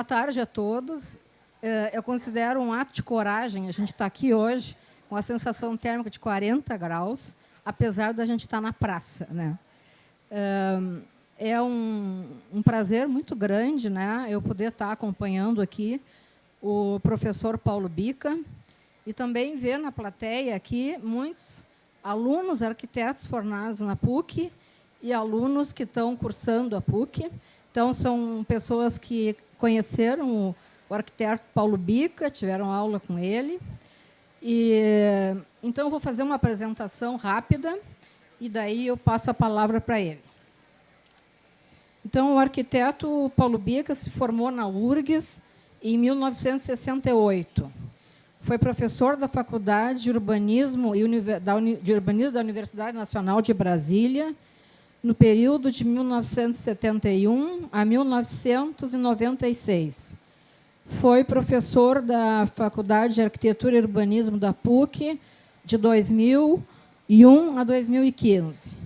Boa tarde a todos. Eu considero um ato de coragem a gente estar aqui hoje com a sensação térmica de 40 graus, apesar da gente estar na praça, né? É um prazer muito grande, né, eu poder estar acompanhando aqui o professor Paulo Bica e também ver na plateia aqui muitos alunos arquitetos formados na PUC e alunos que estão cursando a PUC. Então, são pessoas que conheceram o arquiteto Paulo Bica, tiveram aula com ele. Então, eu vou fazer uma apresentação rápida e daí eu passo a palavra para ele. Então, o arquiteto Paulo Bica se formou na URGS em 1968. Foi professor da Faculdade de Urbanismo da Universidade Nacional de Brasília, no período de 1971 a 1996. Foi professor da Faculdade de Arquitetura e Urbanismo da PUC de 2001 a 2015.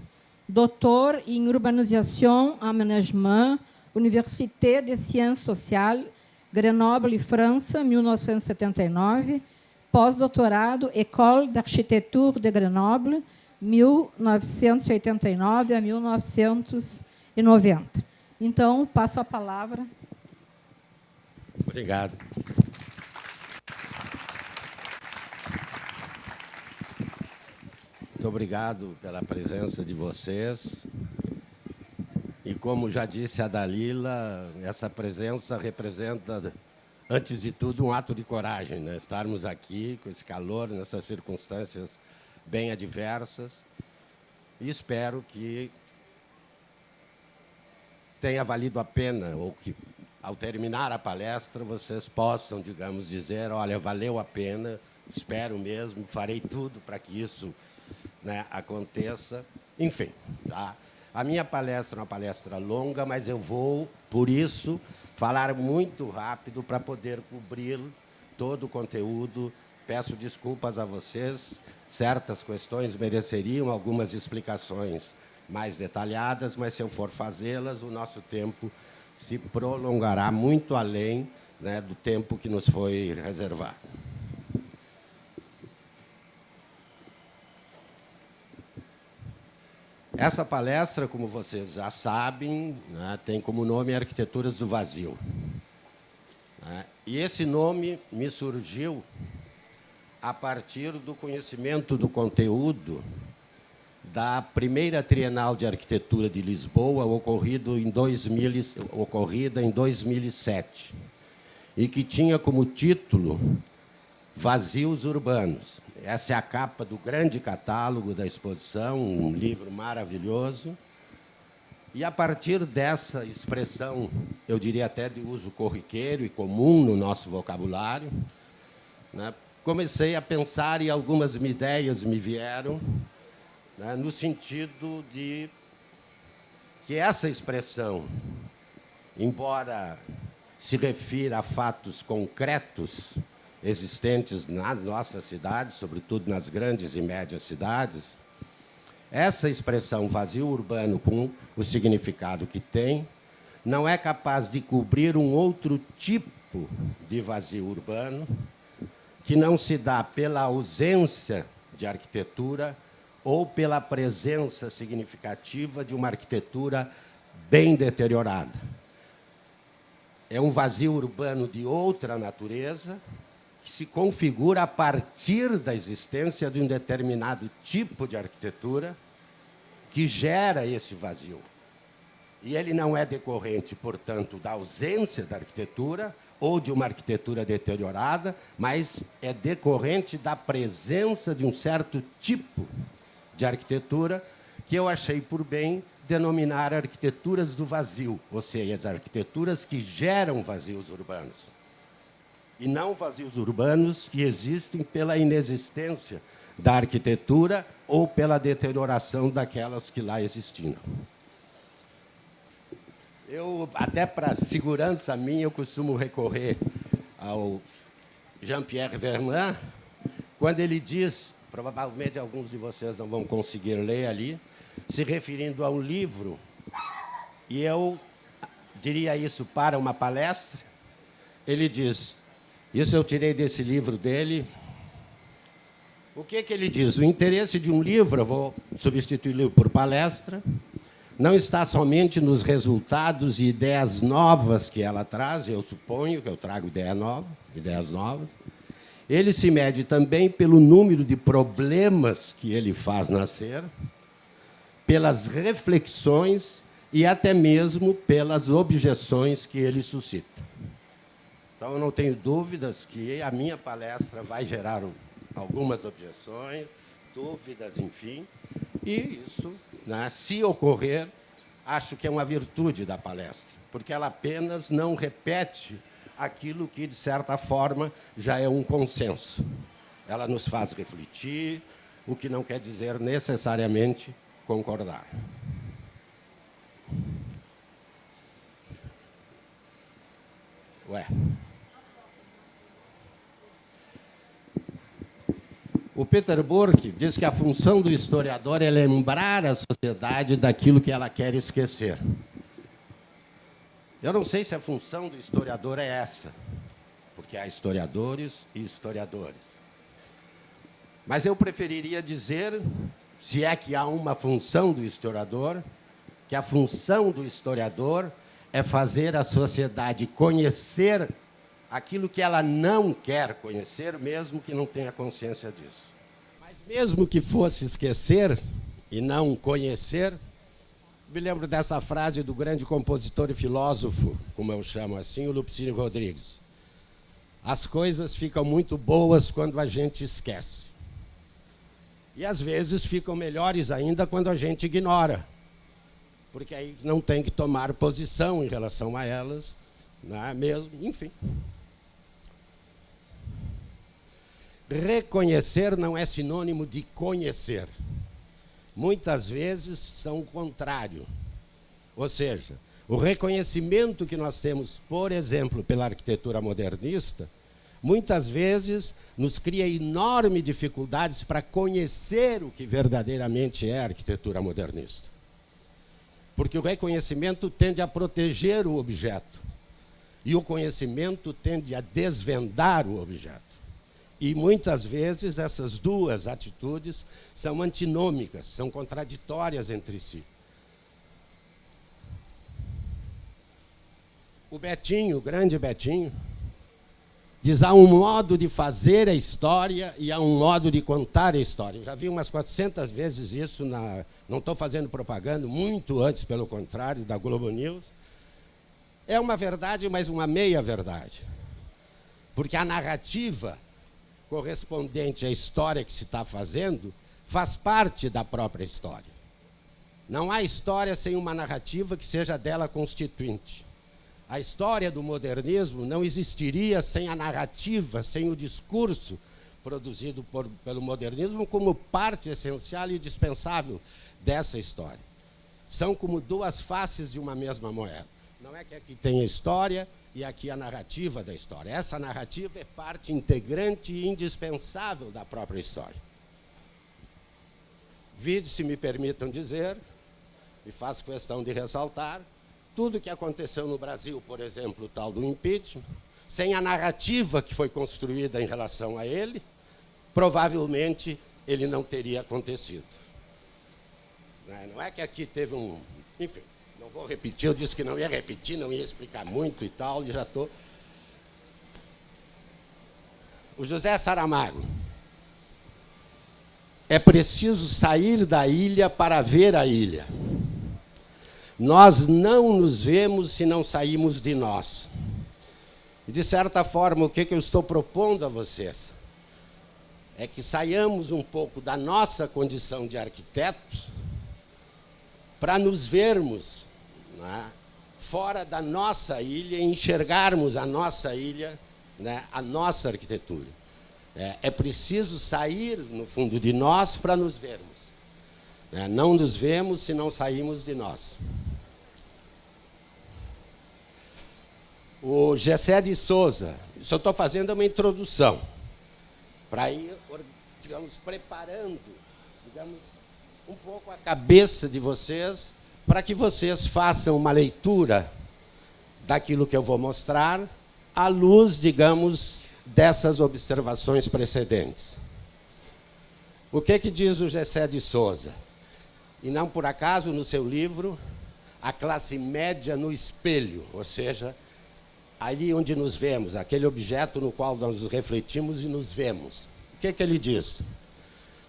Doutor em Urbanisation et Aménagement, Université des Sciences Sociales, Grenoble, França, 1979. Pós-doutorado, École d'Architecture de Grenoble, 1989 a 1990. Então, passo a palavra. Obrigado. Muito obrigado pela presença de vocês. E, como já disse a Dalila, essa presença representa, antes de tudo, um ato de coragem, né? Estarmos aqui com esse calor, nessas circunstâncias bem adversas. E espero que tenha valido a pena, ou que, ao terminar a palestra, vocês possam, digamos, dizer, olha, valeu a pena, espero mesmo, farei tudo para que isso, né, aconteça. Enfim, tá? A minha palestra é uma palestra longa, mas eu vou, por isso, falar muito rápido para poder cobrir todo o conteúdo. Peço desculpas a vocês, certas questões mereceriam algumas explicações mais detalhadas, mas, se eu for fazê-las, o nosso tempo se prolongará muito além, né, do tempo que nos foi reservado. Essa palestra, como vocês já sabem, né, tem como nome Arquiteturas do Vazio. E esse nome me surgiu a partir do conhecimento do conteúdo da primeira Trienal de Arquitetura de Lisboa, ocorrida em 2007, e que tinha como título Vazios Urbanos. Essa é a capa do grande catálogo da exposição, um livro maravilhoso. E, a partir dessa expressão, eu diria até de uso corriqueiro e comum no nosso vocabulário, né, comecei a pensar, e algumas ideias me vieram, né, no sentido de que essa expressão, embora se refira a fatos concretos existentes nas nossas cidades, sobretudo nas grandes e médias cidades, essa expressão vazio urbano, com o significado que tem, não é capaz de cobrir um outro tipo de vazio urbano que não se dá pela ausência de arquitetura ou pela presença significativa de uma arquitetura bem deteriorada. É um vazio urbano de outra natureza, que se configura a partir da existência de um determinado tipo de arquitetura que gera esse vazio. E ele não é decorrente, portanto, da ausência da arquitetura ou de uma arquitetura deteriorada, mas é decorrente da presença de um certo tipo de arquitetura que eu achei por bem denominar arquiteturas do vazio, ou seja, as arquiteturas que geram vazios urbanos. E não vazios urbanos que existem pela inexistência da arquitetura ou pela deterioração daquelas que lá existiam. Eu, até para segurança minha, eu costumo recorrer ao Jean-Pierre Vermin, quando ele diz, provavelmente alguns de vocês não vão conseguir ler ali, se referindo a um livro, e eu diria isso para uma palestra, ele diz, isso eu tirei desse livro dele. O que ele diz? O interesse de um livro, eu vou substituir o livro por palestra, não está somente nos resultados e ideias novas que ela traz, eu suponho que eu trago ideias novas. Ele se mede também pelo número de problemas que ele faz nascer, pelas reflexões e até mesmo pelas objeções que ele suscita. Então, eu não tenho dúvidas que a minha palestra vai gerar algumas objeções, dúvidas, enfim, e isso, né, se ocorrer, acho que é uma virtude da palestra, porque ela apenas não repete aquilo que, de certa forma, já é um consenso. Ela nos faz refletir, o que não quer dizer necessariamente concordar. O Peter Burke diz que a função do historiador é lembrar a sociedade daquilo que ela quer esquecer. Eu não sei se a função do historiador é essa, porque há historiadores e historiadores. Mas eu preferiria dizer, se é que há uma função do historiador, que a função do historiador é fazer a sociedade conhecer aquilo que ela não quer conhecer, mesmo que não tenha consciência disso. Mas mesmo que fosse esquecer e não conhecer, me lembro dessa frase do grande compositor e filósofo, como eu chamo assim, o Lupicínio Rodrigues. As coisas ficam muito boas quando a gente esquece. E, às vezes, ficam melhores ainda quando a gente ignora, porque aí não tem que tomar posição em relação a elas, não é mesmo? Enfim. Reconhecer não é sinônimo de conhecer. Muitas vezes são o contrário. Ou seja, o reconhecimento que nós temos, por exemplo, pela arquitetura modernista, muitas vezes nos cria enormes dificuldades para conhecer o que verdadeiramente é a arquitetura modernista. Porque o reconhecimento tende a proteger o objeto e o conhecimento tende a desvendar o objeto. E, muitas vezes, essas duas atitudes são antinômicas, são contraditórias entre si. O Betinho, o grande Betinho, diz há um modo de fazer a história e há um modo de contar a história. Eu já vi umas 400 vezes isso, não estou fazendo propaganda, muito antes, pelo contrário, da Globo News. É uma verdade, mas uma meia-verdade. Porque a narrativa correspondente à história que se está fazendo faz parte da própria história. Não há história sem uma narrativa que seja dela constituinte. A história do modernismo não existiria sem a narrativa, sem o discurso produzido pelo modernismo como parte essencial e indispensável dessa história. São como duas faces de uma mesma moeda. Não é que aqui tem a história e aqui a narrativa da história. Essa narrativa é parte integrante e indispensável da própria história. Vide, se me permitam dizer, e faço questão de ressaltar, tudo que aconteceu no Brasil, por exemplo, o tal do impeachment, sem a narrativa que foi construída em relação a ele, provavelmente ele não teria acontecido. Não é que aqui teve um... Enfim, não vou repetir, eu disse que não ia repetir, não ia explicar muito e tal, e já estou... O José Saramago. É preciso sair da ilha para ver a ilha. Nós não nos vemos se não saímos de nós. E, de certa forma, o que eu estou propondo a vocês é que saiamos um pouco da nossa condição de arquitetos para nos vermos, né, fora da nossa ilha e enxergarmos a nossa ilha, né, a nossa arquitetura. É preciso sair, no fundo, de nós para nos vermos. Não nos vemos se não saímos de nós. O Gessé de Souza, isso eu estou fazendo uma introdução, para ir, digamos, preparando, digamos, um pouco a cabeça de vocês, para que vocês façam uma leitura daquilo que eu vou mostrar à luz, digamos, dessas observações precedentes. O que diz o Gessé de Souza? E não por acaso, no seu livro, A Classe Média no Espelho, ou seja, ali onde nos vemos, aquele objeto no qual nós nos refletimos e nos vemos. O que ele diz?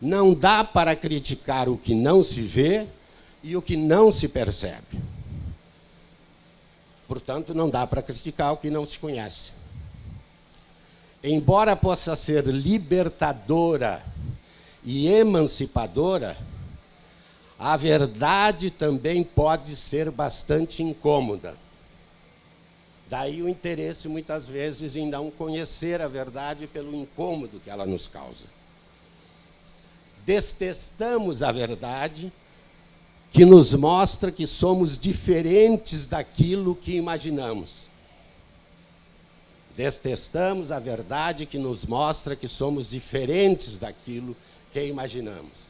Não dá para criticar o que não se vê e o que não se percebe. Portanto, não dá para criticar o que não se conhece. Embora possa ser libertadora e emancipadora, a verdade também pode ser bastante incômoda. Daí o interesse, muitas vezes, em não conhecer a verdade pelo incômodo que ela nos causa. Detestamos a verdade que nos mostra que somos diferentes daquilo que imaginamos. Detestamos a verdade que nos mostra que somos diferentes daquilo que imaginamos.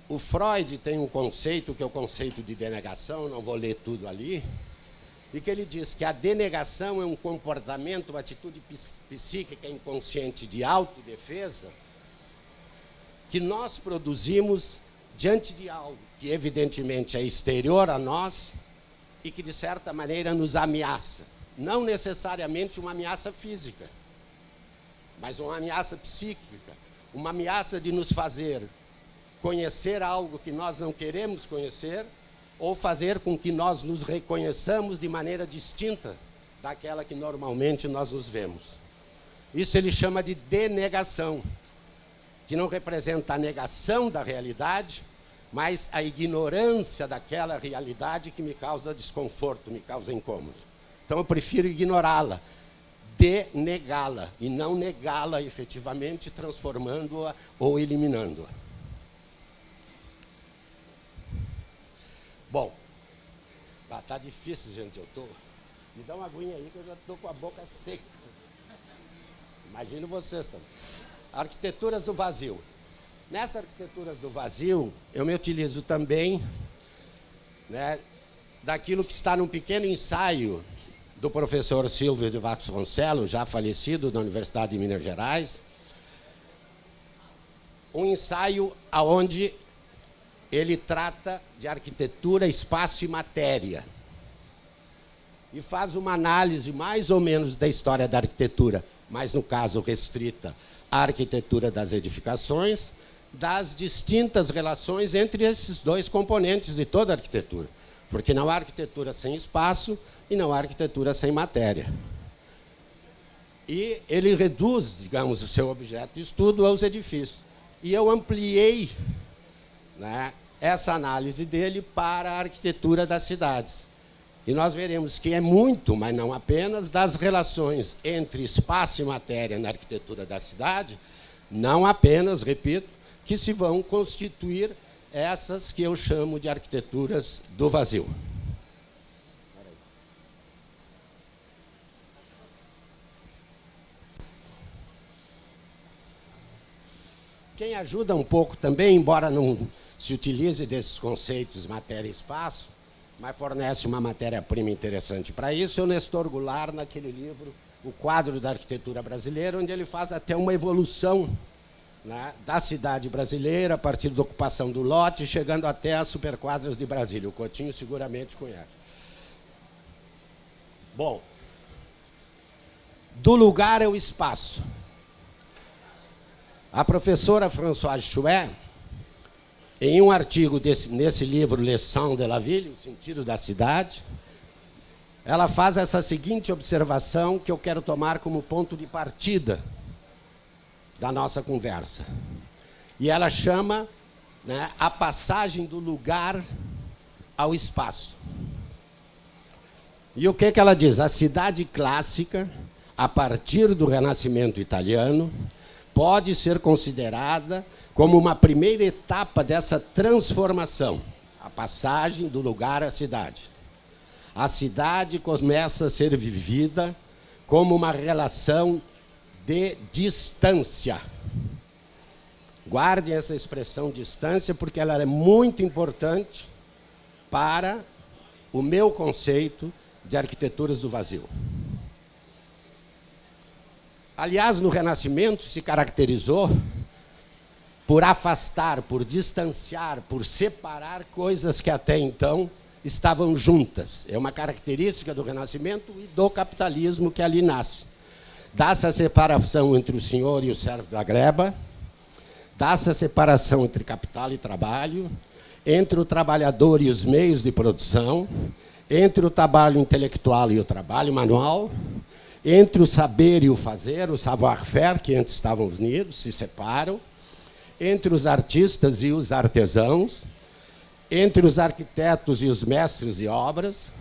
O Freud tem um conceito, que é o conceito de denegação, não vou ler tudo ali, e que ele diz que a denegação é um comportamento, uma atitude psíquica inconsciente de autodefesa que nós produzimos diante de algo que, evidentemente, é exterior a nós e que, de certa maneira, nos ameaça. Não necessariamente uma ameaça física, mas uma ameaça psíquica, uma ameaça de nos fazer conhecer algo que nós não queremos conhecer ou fazer com que nós nos reconheçamos de maneira distinta daquela que normalmente nós nos vemos. Isso ele chama de denegação, que não representa a negação da realidade, mas a ignorância daquela realidade que me causa desconforto, me causa incômodo. Então eu prefiro ignorá-la, denegá-la, e não negá-la efetivamente, transformando-a ou eliminando-a. Bom, tá difícil, gente. Me dá uma aguinha aí que eu já estou com a boca seca. Imagino vocês também. Arquiteturas do vazio. Nessas arquiteturas do vazio, eu me utilizo também, né, daquilo que está num pequeno ensaio do professor Silvio de Vasconcelos, já falecido, da Universidade de Minas Gerais. Um ensaio onde ele trata de arquitetura, espaço e matéria. E faz uma análise mais ou menos da história da arquitetura, mas no caso restrita à arquitetura das edificações, das distintas relações entre esses dois componentes de toda a arquitetura. Porque não há arquitetura sem espaço e não há arquitetura sem matéria. E ele reduz, digamos, o seu objeto de estudo aos edifícios. E eu ampliei, né, essa análise dele para a arquitetura das cidades. E nós veremos que é muito, mas não apenas, das relações entre espaço e matéria na arquitetura da cidade, não apenas, repito, que se vão constituir essas que eu chamo de arquiteturas do vazio. Quem ajuda um pouco também, embora não se utilize desses conceitos matéria e espaço, mas fornece uma matéria-prima interessante para isso, é o Nestor Goulart, naquele livro, O Quadro da Arquitetura Brasileira, onde ele faz até uma evolução, né, da cidade brasileira, a partir da ocupação do lote, chegando até as superquadras de Brasília. O Coutinho seguramente conhece. Bom, do lugar ao espaço. A professora Françoise Chouet, em um artigo nesse livro, Leçon de la Ville, O Sentido da Cidade, ela faz essa seguinte observação que eu quero tomar como ponto de partida da nossa conversa. E ela chama, né, a passagem do lugar ao espaço. E o que ela diz? A cidade clássica, a partir do Renascimento italiano, pode ser considerada como uma primeira etapa dessa transformação, a passagem do lugar à cidade. A cidade começa a ser vivida como uma relação de distância. Guardem essa expressão distância, porque ela é muito importante para o meu conceito de arquiteturas do vazio. Aliás, no Renascimento se caracterizou por afastar, por distanciar, por separar coisas que até então estavam juntas. É uma característica do Renascimento e do capitalismo que ali nasce. Dá-se a separação entre o senhor e o servo da gleba, dá-se a separação entre capital e trabalho, entre o trabalhador e os meios de produção, entre o trabalho intelectual e o trabalho manual, entre o saber e o fazer, o savoir-faire, que antes estavam unidos, se separam, entre os artistas e os artesãos, entre os arquitetos e os mestres de obras,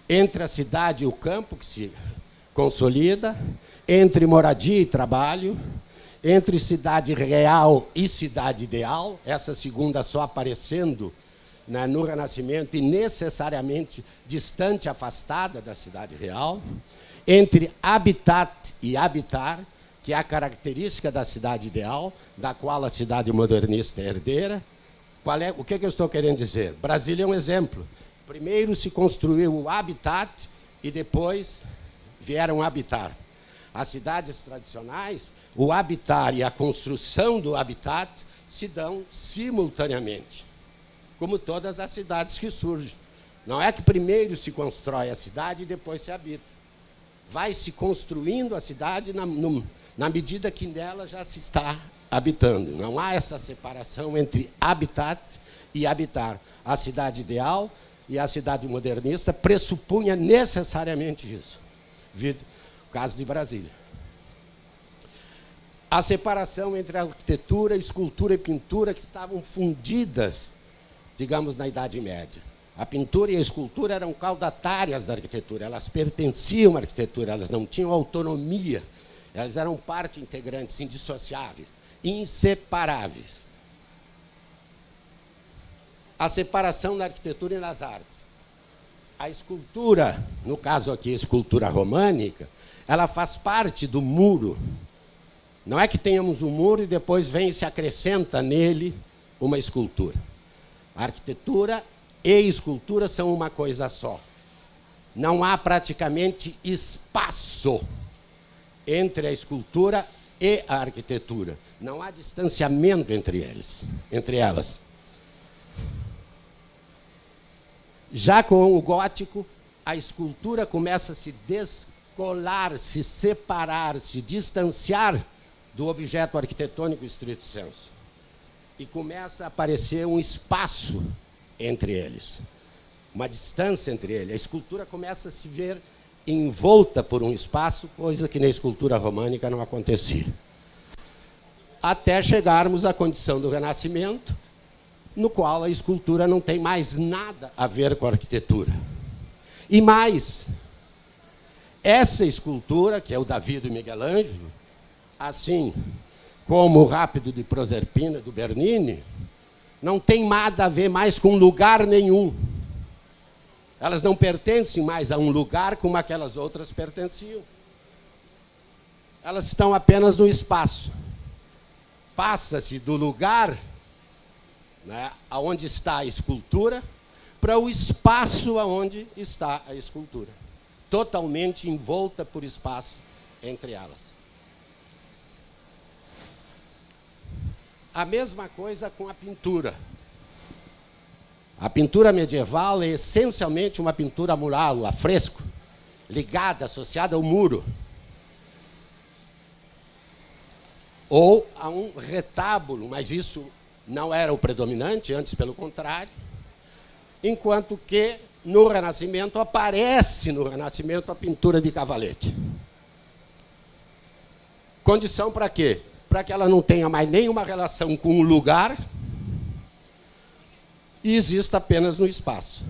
entre a cidade e o campo, que se consolida, entre moradia e trabalho, entre cidade real e cidade ideal, essa segunda só aparecendo, né, no Renascimento e necessariamente distante, afastada da cidade real, entre habitat e habitar, que é a característica da cidade ideal, da qual a cidade modernista é herdeira. O que eu estou querendo dizer? Brasília é um exemplo. Primeiro se construiu o habitat e depois vieram habitar. As cidades tradicionais, o habitar e a construção do habitat se dão simultaneamente, como todas as cidades que surgem. Não é que primeiro se constrói a cidade e depois se habita. Vai se construindo a cidade na medida que nela já se está habitando. Não há essa separação entre habitat e habitar. A cidade ideal e a cidade modernista pressupunha necessariamente isso. O caso de Brasília. A separação entre a arquitetura, escultura e pintura, que estavam fundidas, digamos, na Idade Média. A pintura e a escultura eram caudatárias da arquitetura, elas pertenciam à arquitetura, elas não tinham autonomia, elas eram parte integrante, indissociáveis, inseparáveis. A separação da arquitetura e das artes. A escultura, no caso aqui, a escultura românica, ela faz parte do muro. Não é que tenhamos um muro e depois vem e se acrescenta nele uma escultura. A arquitetura e escultura são uma coisa só. Não há praticamente espaço entre a escultura e a arquitetura. Não há distanciamento entre elas. Já com o gótico, a escultura começa a se descolar, se separar, se distanciar do objeto arquitetônico estrito sensu. E começa a aparecer um espaço entre eles, uma distância entre eles. A escultura começa a se ver envolta por um espaço, coisa que na escultura românica não acontecia. Até chegarmos à condição do Renascimento, no qual a escultura não tem mais nada a ver com a arquitetura. E mais, essa escultura, que é o Davi do Miguel Ângelo, assim como o Rápido de Proserpina, do Bernini, não tem nada a ver mais com lugar nenhum. Elas não pertencem mais a um lugar como aquelas outras pertenciam. Elas estão apenas no espaço. Passa-se do lugar, né, onde está a escultura, para o espaço onde está a escultura. Totalmente envolta por espaço entre elas. A mesma coisa com a pintura. A pintura medieval é essencialmente uma pintura mural, a fresco, ligada, associada ao muro. Ou a um retábulo, mas isso não era o predominante, antes pelo contrário. Enquanto que, no Renascimento, aparece no Renascimento a pintura de cavalete. Condição para quê? Para que ela não tenha mais nenhuma relação com o lugar e exista apenas no espaço.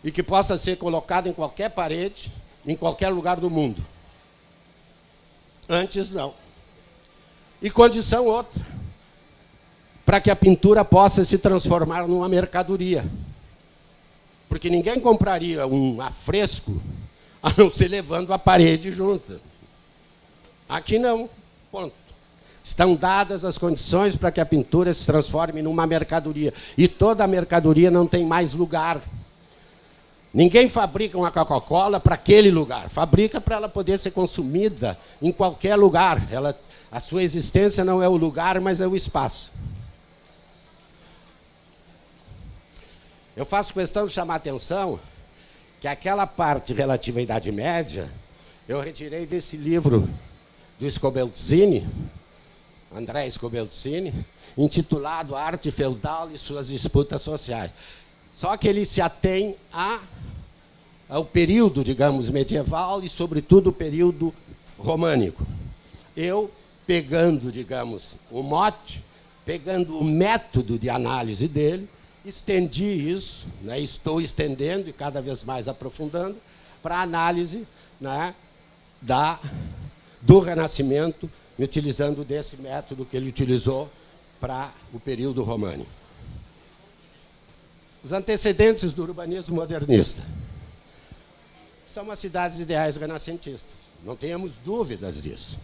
E que possa ser colocada em qualquer parede, em qualquer lugar do mundo. Antes, não. E condição outra, para que a pintura possa se transformar numa mercadoria. Porque ninguém compraria um afresco a não ser levando a parede junto. Aqui não. Ponto. Estão dadas as condições para que a pintura se transforme numa mercadoria. E toda a mercadoria não tem mais lugar. Ninguém fabrica uma Coca-Cola para aquele lugar. Fabrica para ela poder ser consumida em qualquer lugar. A sua existência não é o lugar, mas é o espaço. Eu faço questão de chamar a atenção que aquela parte relativa à Idade Média, eu retirei desse livro do Scobelzini, André Scobelzini, intitulado Arte Feudal e Suas Disputas Sociais. Só que ele se atém ao período, digamos, medieval e, sobretudo, o período românico. Eu, pegando, digamos, o mote, pegando o método de análise dele, estendi isso, né, estou estendendo e cada vez mais aprofundando, para a análise, né, do Renascimento, utilizando desse método que ele utilizou para o período românico. Os antecedentes do urbanismo modernista são as cidades ideais renascentistas. Não tenhamos dúvidas disso.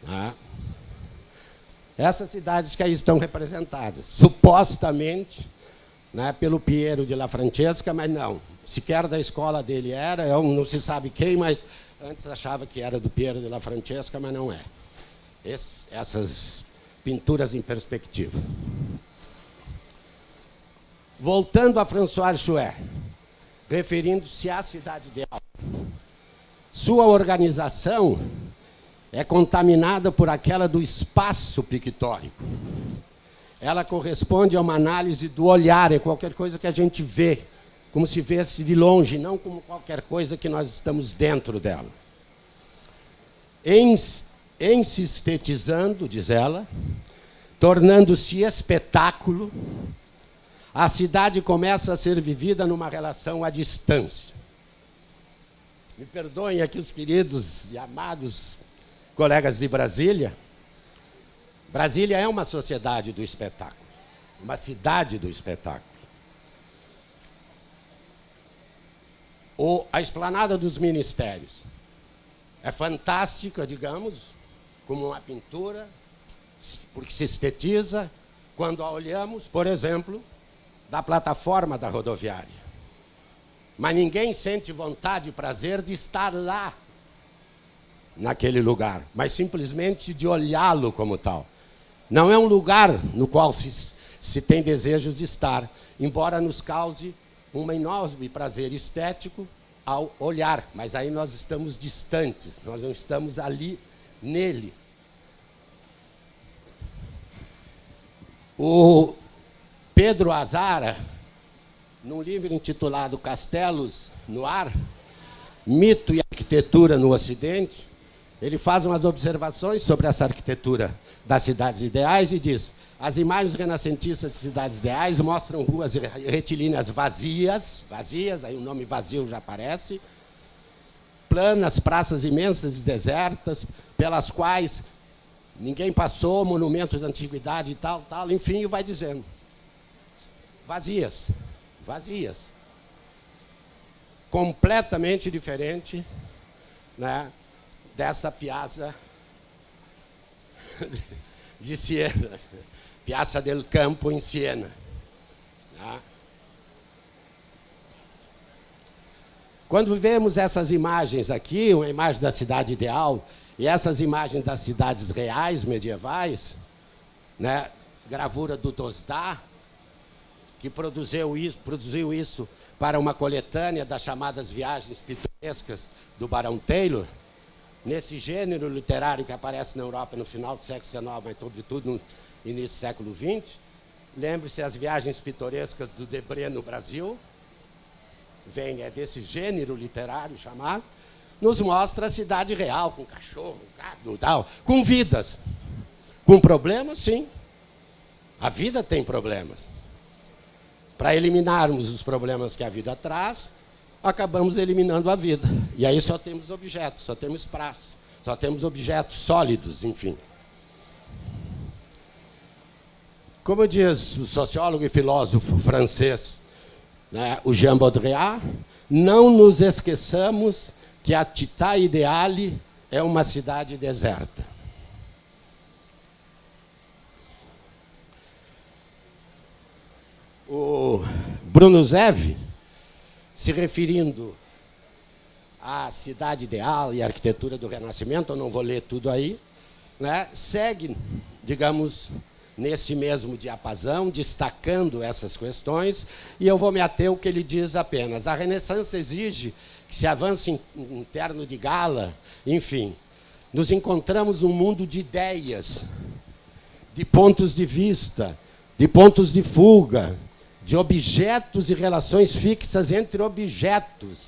Né? Essas cidades que aí estão representadas, supostamente, né, pelo Piero de La Francesca, mas não. Sequer da escola dele era, não se sabe quem, mas antes achava que era do Piero de La Francesca, mas não é. Essas pinturas em perspectiva. Voltando a François Chouet, referindo-se à cidade ideal, sua organização é contaminada por aquela do espaço pictórico. Ela corresponde a uma análise do olhar, é qualquer coisa que a gente vê, como se visse de longe, não como qualquer coisa que nós estamos dentro dela. Em se estetizando, diz ela, tornando-se espetáculo, a cidade começa a ser vivida numa relação à distância. Me perdoem aqui os queridos e amados colegas de Brasília. Brasília é uma sociedade do espetáculo, uma cidade do espetáculo. A esplanada dos ministérios é fantástica, digamos, como uma pintura, porque se estetiza quando a olhamos, por exemplo, da plataforma da rodoviária. Mas ninguém sente vontade e prazer de estar lá, naquele lugar, mas simplesmente de olhá-lo como tal. Não é um lugar no qual se tem desejo de estar, embora nos cause um enorme prazer estético ao olhar, mas aí nós estamos distantes, nós não estamos ali nele. O Pedro Azara, num livro intitulado Castelos no Ar, Mito e Arquitetura no Ocidente, ele faz umas observações sobre essa arquitetura das cidades ideais e diz: as imagens renascentistas de cidades ideais mostram ruas retilíneas vazias, aí o nome vazio já aparece, planas, praças imensas e desertas, pelas quais ninguém passou, monumento da antiguidade e tal, enfim, vai dizendo. Vazias. Completamente diferente, né, dessa Piazza de Siena, Piazza del Campo em Siena. Né? Quando vemos essas imagens aqui, uma imagem da cidade ideal, e essas imagens das cidades reais medievais, né, gravura do Dosdá, que produziu isso para uma coletânea das chamadas Viagens Pitorescas do Barão Taylor, nesse gênero literário que aparece na Europa no final do século XIX, mas sobretudo no início do século XX. Lembre-se as Viagens Pitorescas do Debré no Brasil, é desse gênero literário chamado, nos mostra a cidade real, com cachorro, gado, tal, com vidas. Com problemas, sim. A vida tem problemas. Para eliminarmos os problemas que a vida traz, acabamos eliminando a vida. E aí só temos objetos, só temos praças, só temos objetos sólidos, enfim. Como diz o sociólogo e filósofo francês, né, o Jean Baudrillard, não nos esqueçamos que a Città Ideale é uma cidade deserta. O Bruno Zev, se referindo à cidade ideal e à arquitetura do Renascimento, eu não vou ler tudo aí, né, segue, digamos, nesse mesmo diapasão, destacando essas questões, e eu vou me ater ao que ele diz apenas. A Renascença exige que se avance em terno de gala, enfim. Nos encontramos num mundo de ideias, de pontos de vista, de pontos de fuga, de objetos e relações fixas entre objetos.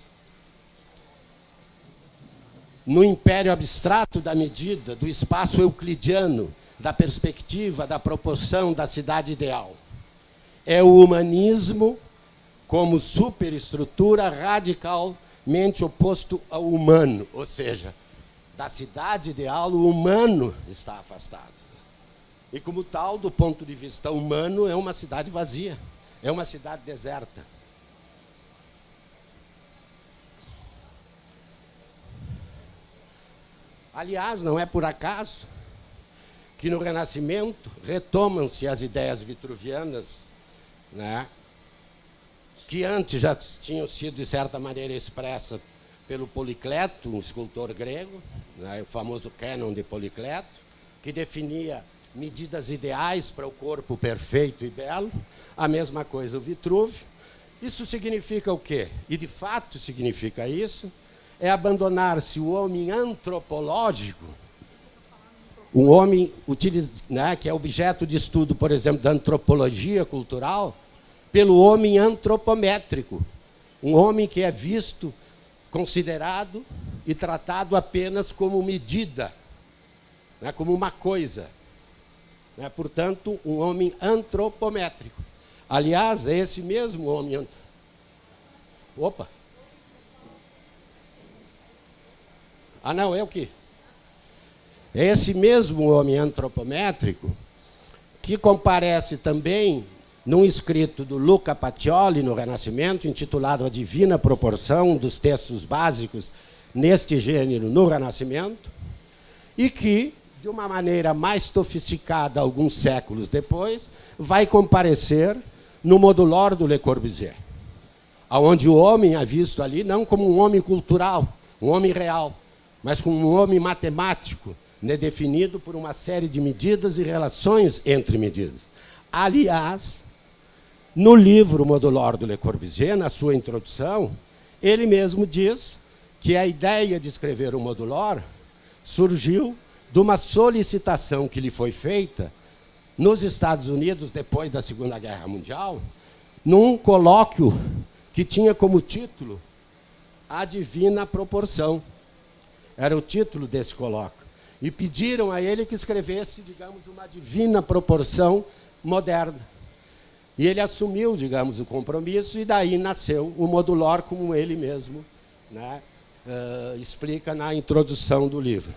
No império abstrato da medida, do espaço euclidiano, da perspectiva, da proporção, da cidade ideal. É o humanismo como superestrutura radicalmente oposto ao humano, ou seja, da cidade ideal, o humano está afastado. E, como tal, do ponto de vista humano, é uma cidade vazia, é uma cidade deserta. Aliás, não é por acaso que no Renascimento retomam-se as ideias vitruvianas, né, que antes já tinham sido, de certa maneira, expressas pelo Policleto, um escultor grego, né, o famoso cânon de Policleto, que definia medidas ideais para o corpo perfeito e belo. A mesma coisa o Vitrúvio. Isso significa o quê? E, de fato, significa isso. É abandonar-se o homem antropológico, um homem né, que é objeto de estudo, por exemplo, da antropologia cultural, pelo homem antropométrico, um homem que é visto, considerado e tratado apenas como medida, né, como uma coisa. Né, portanto, um homem antropométrico. Aliás, é esse mesmo homem... Opa! Ah, não, é o quê? É esse mesmo homem antropométrico que comparece também num escrito do Luca Pacioli, no Renascimento, intitulado A Divina Proporção, um dos textos básicos neste gênero no Renascimento, e que, de uma maneira mais sofisticada, alguns séculos depois, vai comparecer no Modulor do Le Corbusier, onde o homem é visto ali não como um homem cultural, um homem real, mas como um homem matemático, né, definido por uma série de medidas e relações entre medidas. Aliás, no livro Modulor do Le Corbusier, na sua introdução, ele mesmo diz que a ideia de escrever o Modulor surgiu de uma solicitação que lhe foi feita nos Estados Unidos, depois da Segunda Guerra Mundial, num colóquio que tinha como título A Divina Proporção. Era o título desse colóquio. E pediram a ele que escrevesse, digamos, uma divina proporção moderna. E ele assumiu, digamos, o compromisso, e daí nasceu o Modulor, como ele mesmo, né, explica na introdução do livro.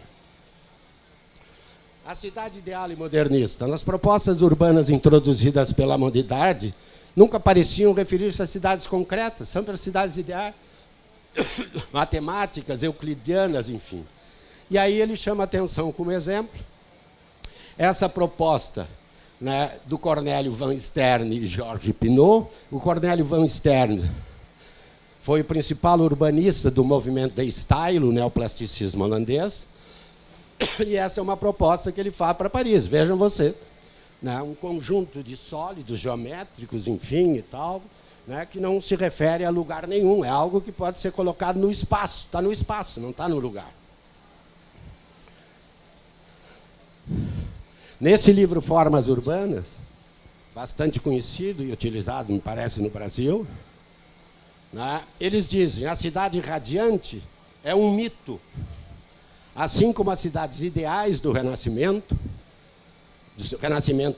A cidade ideal e modernista. Nas propostas urbanas introduzidas pela modernidade, nunca pareciam referir-se a cidades concretas, sempre a cidades ideais, matemáticas, euclidianas, enfim. E aí ele chama a atenção como exemplo essa proposta, né, do Cornélio Van Stern e Georges Pinot. O Cornélio Van Stern foi o principal urbanista do movimento de style, o neoplasticismo holandês, e essa é uma proposta que ele faz para Paris. Vejam você, né, um conjunto de sólidos geométricos, enfim, e tal, né, que não se refere a lugar nenhum, é algo que pode ser colocado no espaço, está no espaço, não está no lugar. Nesse livro Formas Urbanas, bastante conhecido e utilizado, me parece, no Brasil, né, eles dizem: a cidade radiante é um mito, assim como as cidades ideais do Renascimento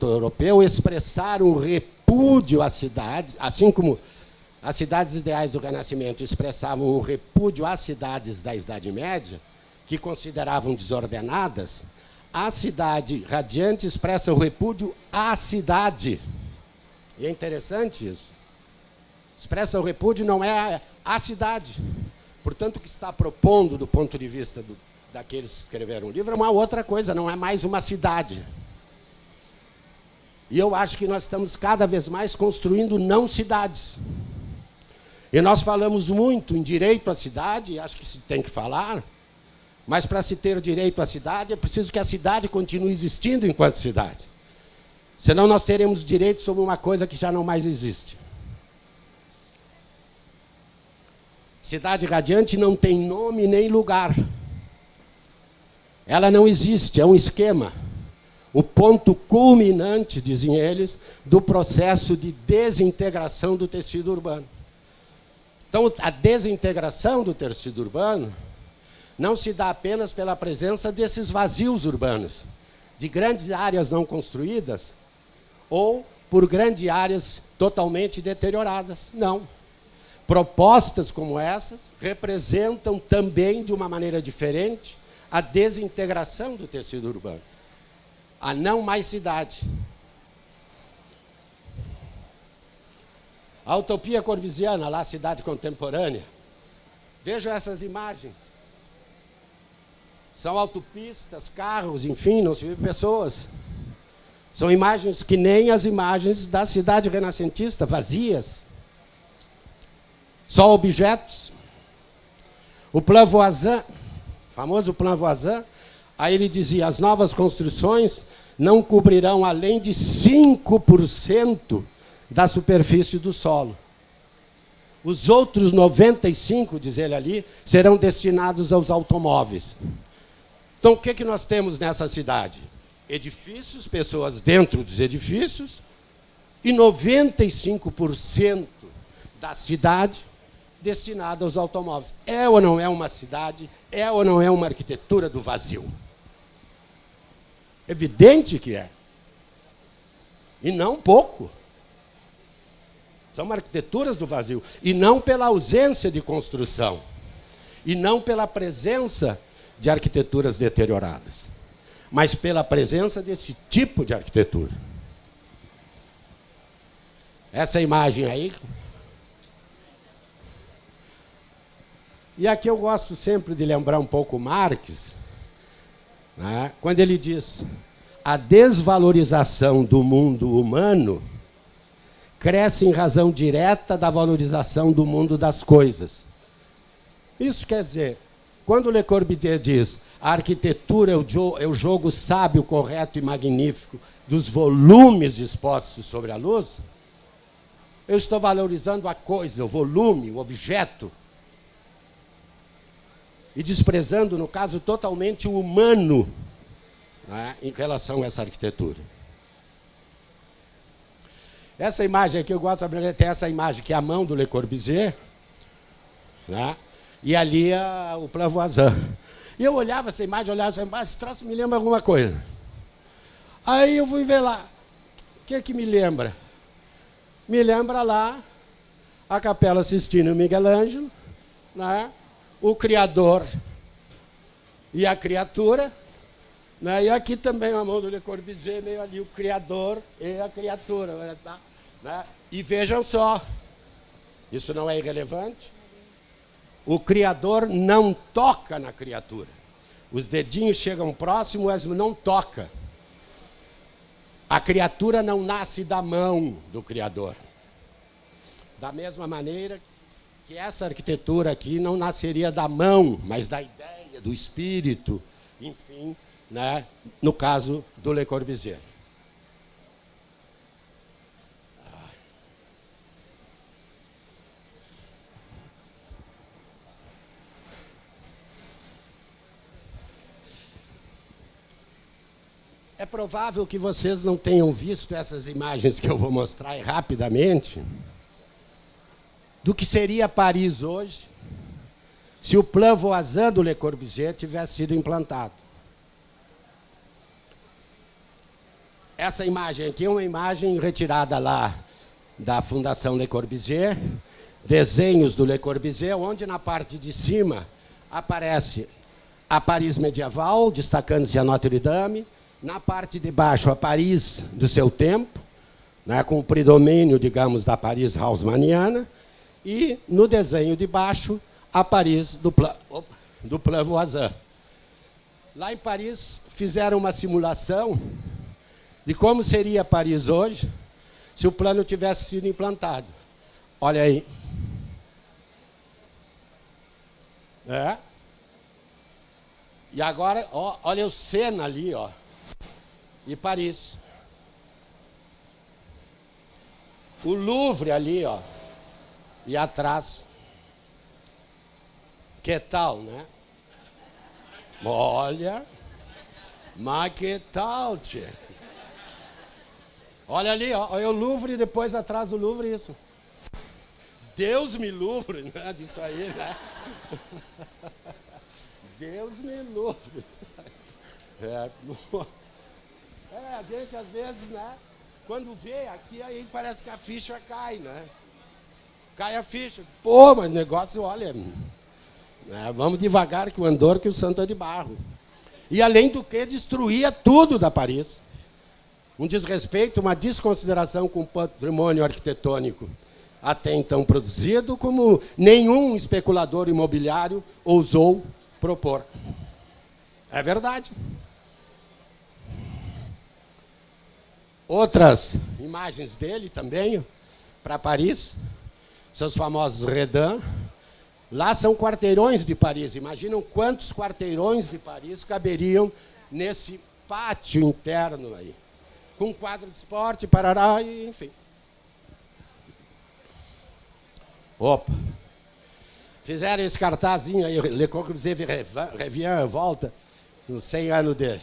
europeu expressaram o repúdio à cidade, assim como as cidades ideais do Renascimento expressavam o repúdio às cidades da Idade Média, que consideravam desordenadas. A cidade radiante expressa o repúdio à cidade. E é interessante isso. Expressa o repúdio não é a cidade. Portanto, o que está propondo, do ponto de vista daqueles que escreveram o livro, é uma outra coisa, não é mais uma cidade. E eu acho que nós estamos cada vez mais construindo não cidades. E nós falamos muito em direito à cidade, acho que se tem que falar, mas para se ter direito à cidade é preciso que a cidade continue existindo enquanto cidade. Senão nós teremos direito sobre uma coisa que já não mais existe. Cidade Radiante não tem nome nem lugar. Ela não existe, é um esquema. O ponto culminante, dizem eles, do processo de desintegração do tecido urbano. Então, a desintegração do tecido urbano não se dá apenas pela presença desses vazios urbanos, de grandes áreas não construídas, ou por grandes áreas totalmente deterioradas. Não. Propostas como essas representam também, de uma maneira diferente, a desintegração do tecido urbano. A não mais cidade. A utopia corbusiana, lá, cidade contemporânea. Vejam essas imagens. São autopistas, carros, enfim, não se vê pessoas. São imagens que nem as imagens da cidade renascentista, vazias. Só objetos. O Plan Voisin, famoso Plan Voisin, aí ele dizia, as novas construções não cobrirão além de 5% da superfície do solo. Os outros 95%, diz ele ali, serão destinados aos automóveis. Então, o que nós temos nessa cidade? Edifícios, pessoas dentro dos edifícios, e 95% da cidade destinada aos automóveis. É ou não é uma cidade? É ou não é uma arquitetura do vazio? Evidente que é. E não pouco. São arquiteturas do vazio. E não pela ausência de construção. E não pela presença de arquiteturas deterioradas. Mas pela presença desse tipo de arquitetura. Essa imagem aí. E aqui eu gosto sempre de lembrar um pouco Marx, né, quando ele diz: a desvalorização do mundo humano cresce em razão direta da valorização do mundo das coisas. Isso quer dizer, quando Le Corbusier diz a arquitetura é o jogo sábio, correto e magnífico dos volumes expostos sobre a luz, eu estou valorizando a coisa, o volume, o objeto, e desprezando, no caso, totalmente o humano, né, em relação a essa arquitetura. Essa imagem aqui, eu gosto de ter essa imagem, que é a mão do Le Corbusier, né, e ali o Plan Voisin. E eu olhava essa imagem, esse troço me lembra alguma coisa. Aí eu fui ver lá, o que me lembra? Me lembra lá a Capela Sistina Miguel Ângelo, né, o Criador e a criatura, né? E aqui também a mão do Le Corbusier, meio ali o Criador e a criatura. Né? E vejam só, isso não é irrelevante, o Criador não toca na criatura. Os dedinhos chegam próximo, mas não toca. A criatura não nasce da mão do Criador. Da mesma maneira que essa arquitetura aqui não nasceria da mão, mas da ideia, do espírito, enfim, né, no caso do Le Corbusier. É provável que vocês não tenham visto essas imagens que eu vou mostrar aí rapidamente, do que seria Paris hoje, se o Plan Voisin do Le Corbusier tivesse sido implantado. Essa imagem aqui é uma imagem retirada lá da Fundação Le Corbusier, desenhos do Le Corbusier, onde na parte de cima aparece a Paris medieval, destacando-se a Notre-Dame, na parte de baixo a Paris do seu tempo, né, com o predomínio, digamos, da Paris haussmanniana, e no desenho de baixo a Paris do Plan Voisin. Lá em Paris fizeram uma simulação de como seria Paris hoje se o plano tivesse sido implantado. Olha aí. E agora, ó, olha o Sena ali, ó, e Paris. O Louvre ali, ó, e atrás. Que tal, né? Olha, mas que tal, tchê? Olha ali, ó, olha o Louvre e depois atrás do Louvre isso. Deus me livre, né, disso aí, né? Deus me livre. A gente às vezes, né, quando vê aqui, aí parece que a ficha cai, né? Cai a ficha. Pô, mas o negócio, olha, né, vamos devagar que o andor que o santo é de barro. E além do que, destruía tudo da Paris. Um desrespeito, uma desconsideração com o patrimônio arquitetônico até então produzido, como nenhum especulador imobiliário ousou propor. É verdade. Outras imagens dele também, para Paris, seus famosos redans. Lá são quarteirões de Paris. Imaginam quantos quarteirões de Paris caberiam nesse pátio interno aí. Com quadro de esporte, parará, e, enfim. Opa! Fizeram esse cartazinho aí, Le Corbusier revient, volta, nos 100 anos dele.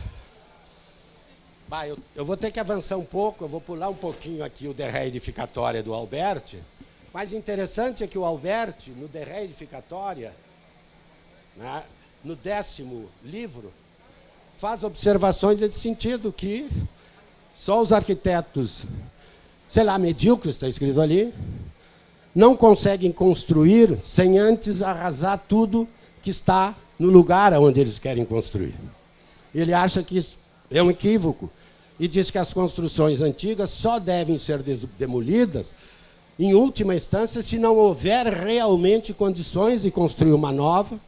Bah, eu vou ter que avançar um pouco, eu vou pular um pouquinho aqui o De Reedificatória do Alberti. Mas interessante é que o Alberti, no De Reedificatória, né, no 10º livro, faz observações nesse sentido, que só os arquitetos, sei lá, medíocres, está escrito ali, não conseguem construir sem antes arrasar tudo que está no lugar onde eles querem construir. Ele acha que isso é um equívoco e diz que as construções antigas só devem ser demolidas, em última instância, se não houver realmente condições de construir uma nova,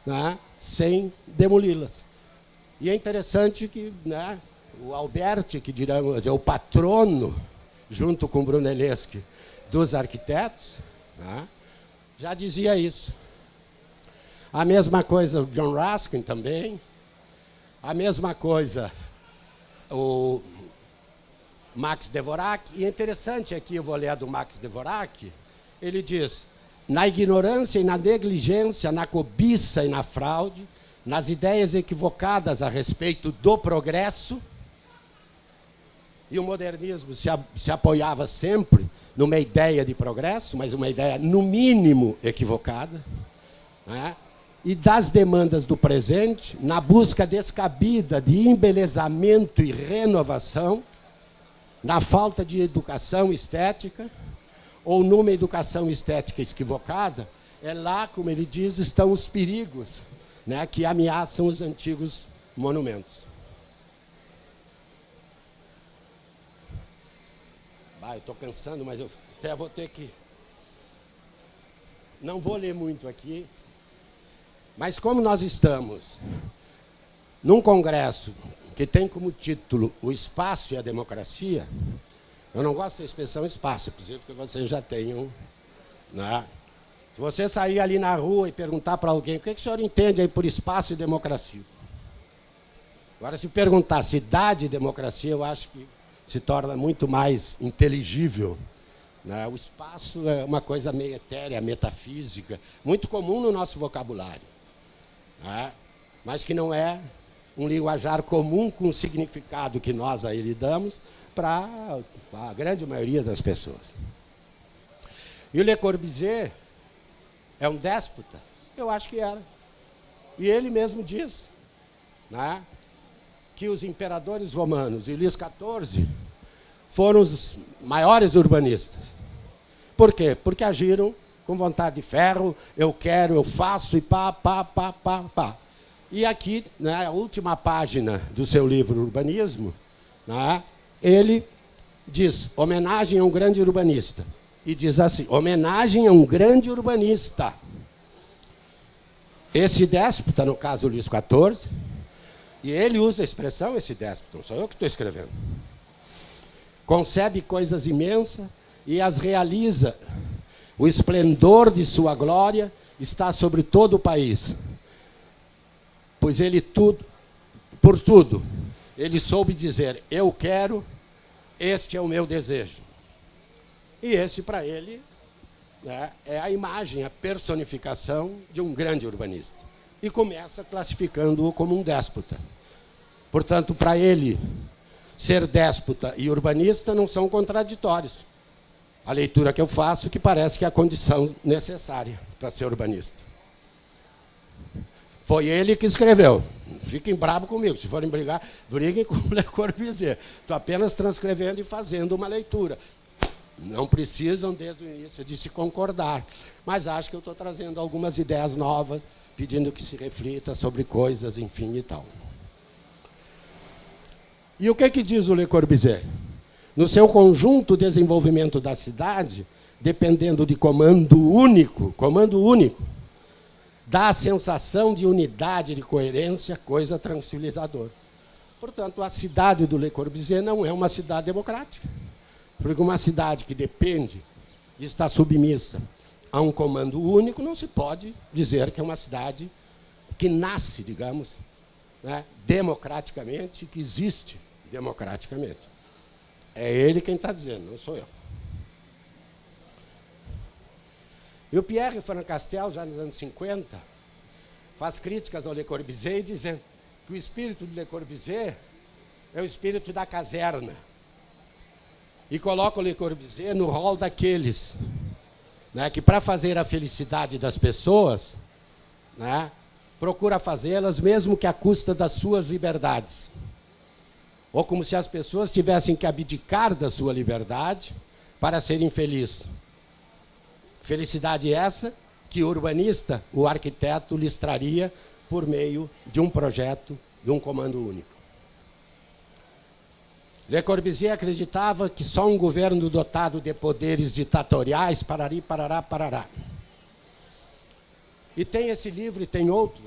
né, sem demoli-las. E é interessante que, né, o Alberti, que diremos, é o patrono, junto com Brunelleschi, dos arquitetos, né, já dizia isso. A mesma coisa o John Ruskin também, a mesma coisa o Max Dvorak. E é interessante aqui, eu vou ler do Max Dvorak, ele diz: na ignorância e na negligência, na cobiça e na fraude, nas ideias equivocadas a respeito do progresso, e o modernismo se apoiava sempre numa ideia de progresso, mas uma ideia, no mínimo, equivocada, né? E das demandas do presente, na busca descabida de embelezamento e renovação, na falta de educação estética, ou numa educação estética equivocada, é lá, como ele diz, estão os perigos, né, que ameaçam os antigos monumentos. Eu estou cansando, mas eu até vou ter que... Não vou ler muito aqui, mas como nós estamos num congresso que tem como título o espaço e a democracia, eu não gosto da expressão espaço, inclusive porque vocês já tenham, né? Se você sair ali na rua e perguntar para alguém o que o senhor entende aí por espaço e democracia. Agora, se perguntar cidade e democracia, eu acho que se torna muito mais inteligível, né? O espaço é uma coisa meio etérea, metafísica, muito comum no nosso vocabulário, né? Mas que não é um linguajar comum com o significado que nós aí lhe damos para a grande maioria das pessoas. E o Le Corbusier é um déspota? Eu acho que era. E ele mesmo diz, né, que os imperadores romanos e Luís XIV foram os maiores urbanistas. Por quê? Porque agiram com vontade de ferro, eu quero, eu faço e pá, pá, pá, pá, pá. E aqui, né, a última página do seu livro Urbanismo, né, ele diz, homenagem a um grande urbanista. E diz assim, homenagem a um grande urbanista. Esse déspota, no caso Luís XIV, e ele usa a expressão, esse déspota, não sou eu que estou escrevendo. concebe coisas imensas e as realiza. O esplendor de sua glória está sobre todo o país. Pois ele por tudo, ele soube dizer, eu quero, este é o meu desejo. E esse, para ele, né, é a imagem, a personificação de um grande urbanista. E começa classificando-o como um déspota. Portanto, para ele, ser déspota e urbanista não são contraditórios. A leitura que eu faço, que parece que é a condição necessária para ser urbanista. Foi ele que escreveu. Fiquem bravos comigo. Se forem brigar, briguem com o Le Corbusier. Estou apenas transcrevendo e fazendo uma leitura. Não precisam, desde o início, de se concordar. Mas acho que eu estou trazendo algumas ideias novas, pedindo que se reflita sobre coisas, enfim, e tal. E o que diz o Le Corbusier? No seu conjunto desenvolvimento da cidade, dependendo de comando único, dá a sensação de unidade, de coerência, coisa tranquilizadora. Portanto, a cidade do Le Corbusier não é uma cidade democrática. Porque uma cidade que depende e está submissa a um comando único, não se pode dizer que é uma cidade que nasce, digamos, né, democraticamente, que existe democraticamente. É ele quem está dizendo, não sou eu. E o Pierre Francastel, já nos anos 50, faz críticas ao Le Corbusier, dizendo que o espírito do Le Corbusier é o espírito da caserna. E coloca o Le Corbusier no rol daqueles, né, que, para fazer a felicidade das pessoas, né, procura fazê-las mesmo que à custa das suas liberdades. Ou como se as pessoas tivessem que abdicar da sua liberdade para serem felizes. Felicidade essa que o urbanista, o arquiteto, lhes traria por meio de um projeto, de um comando único. Le Corbusier acreditava que só um governo dotado de poderes ditatoriais, parará. E tem esse livro, e tem outro.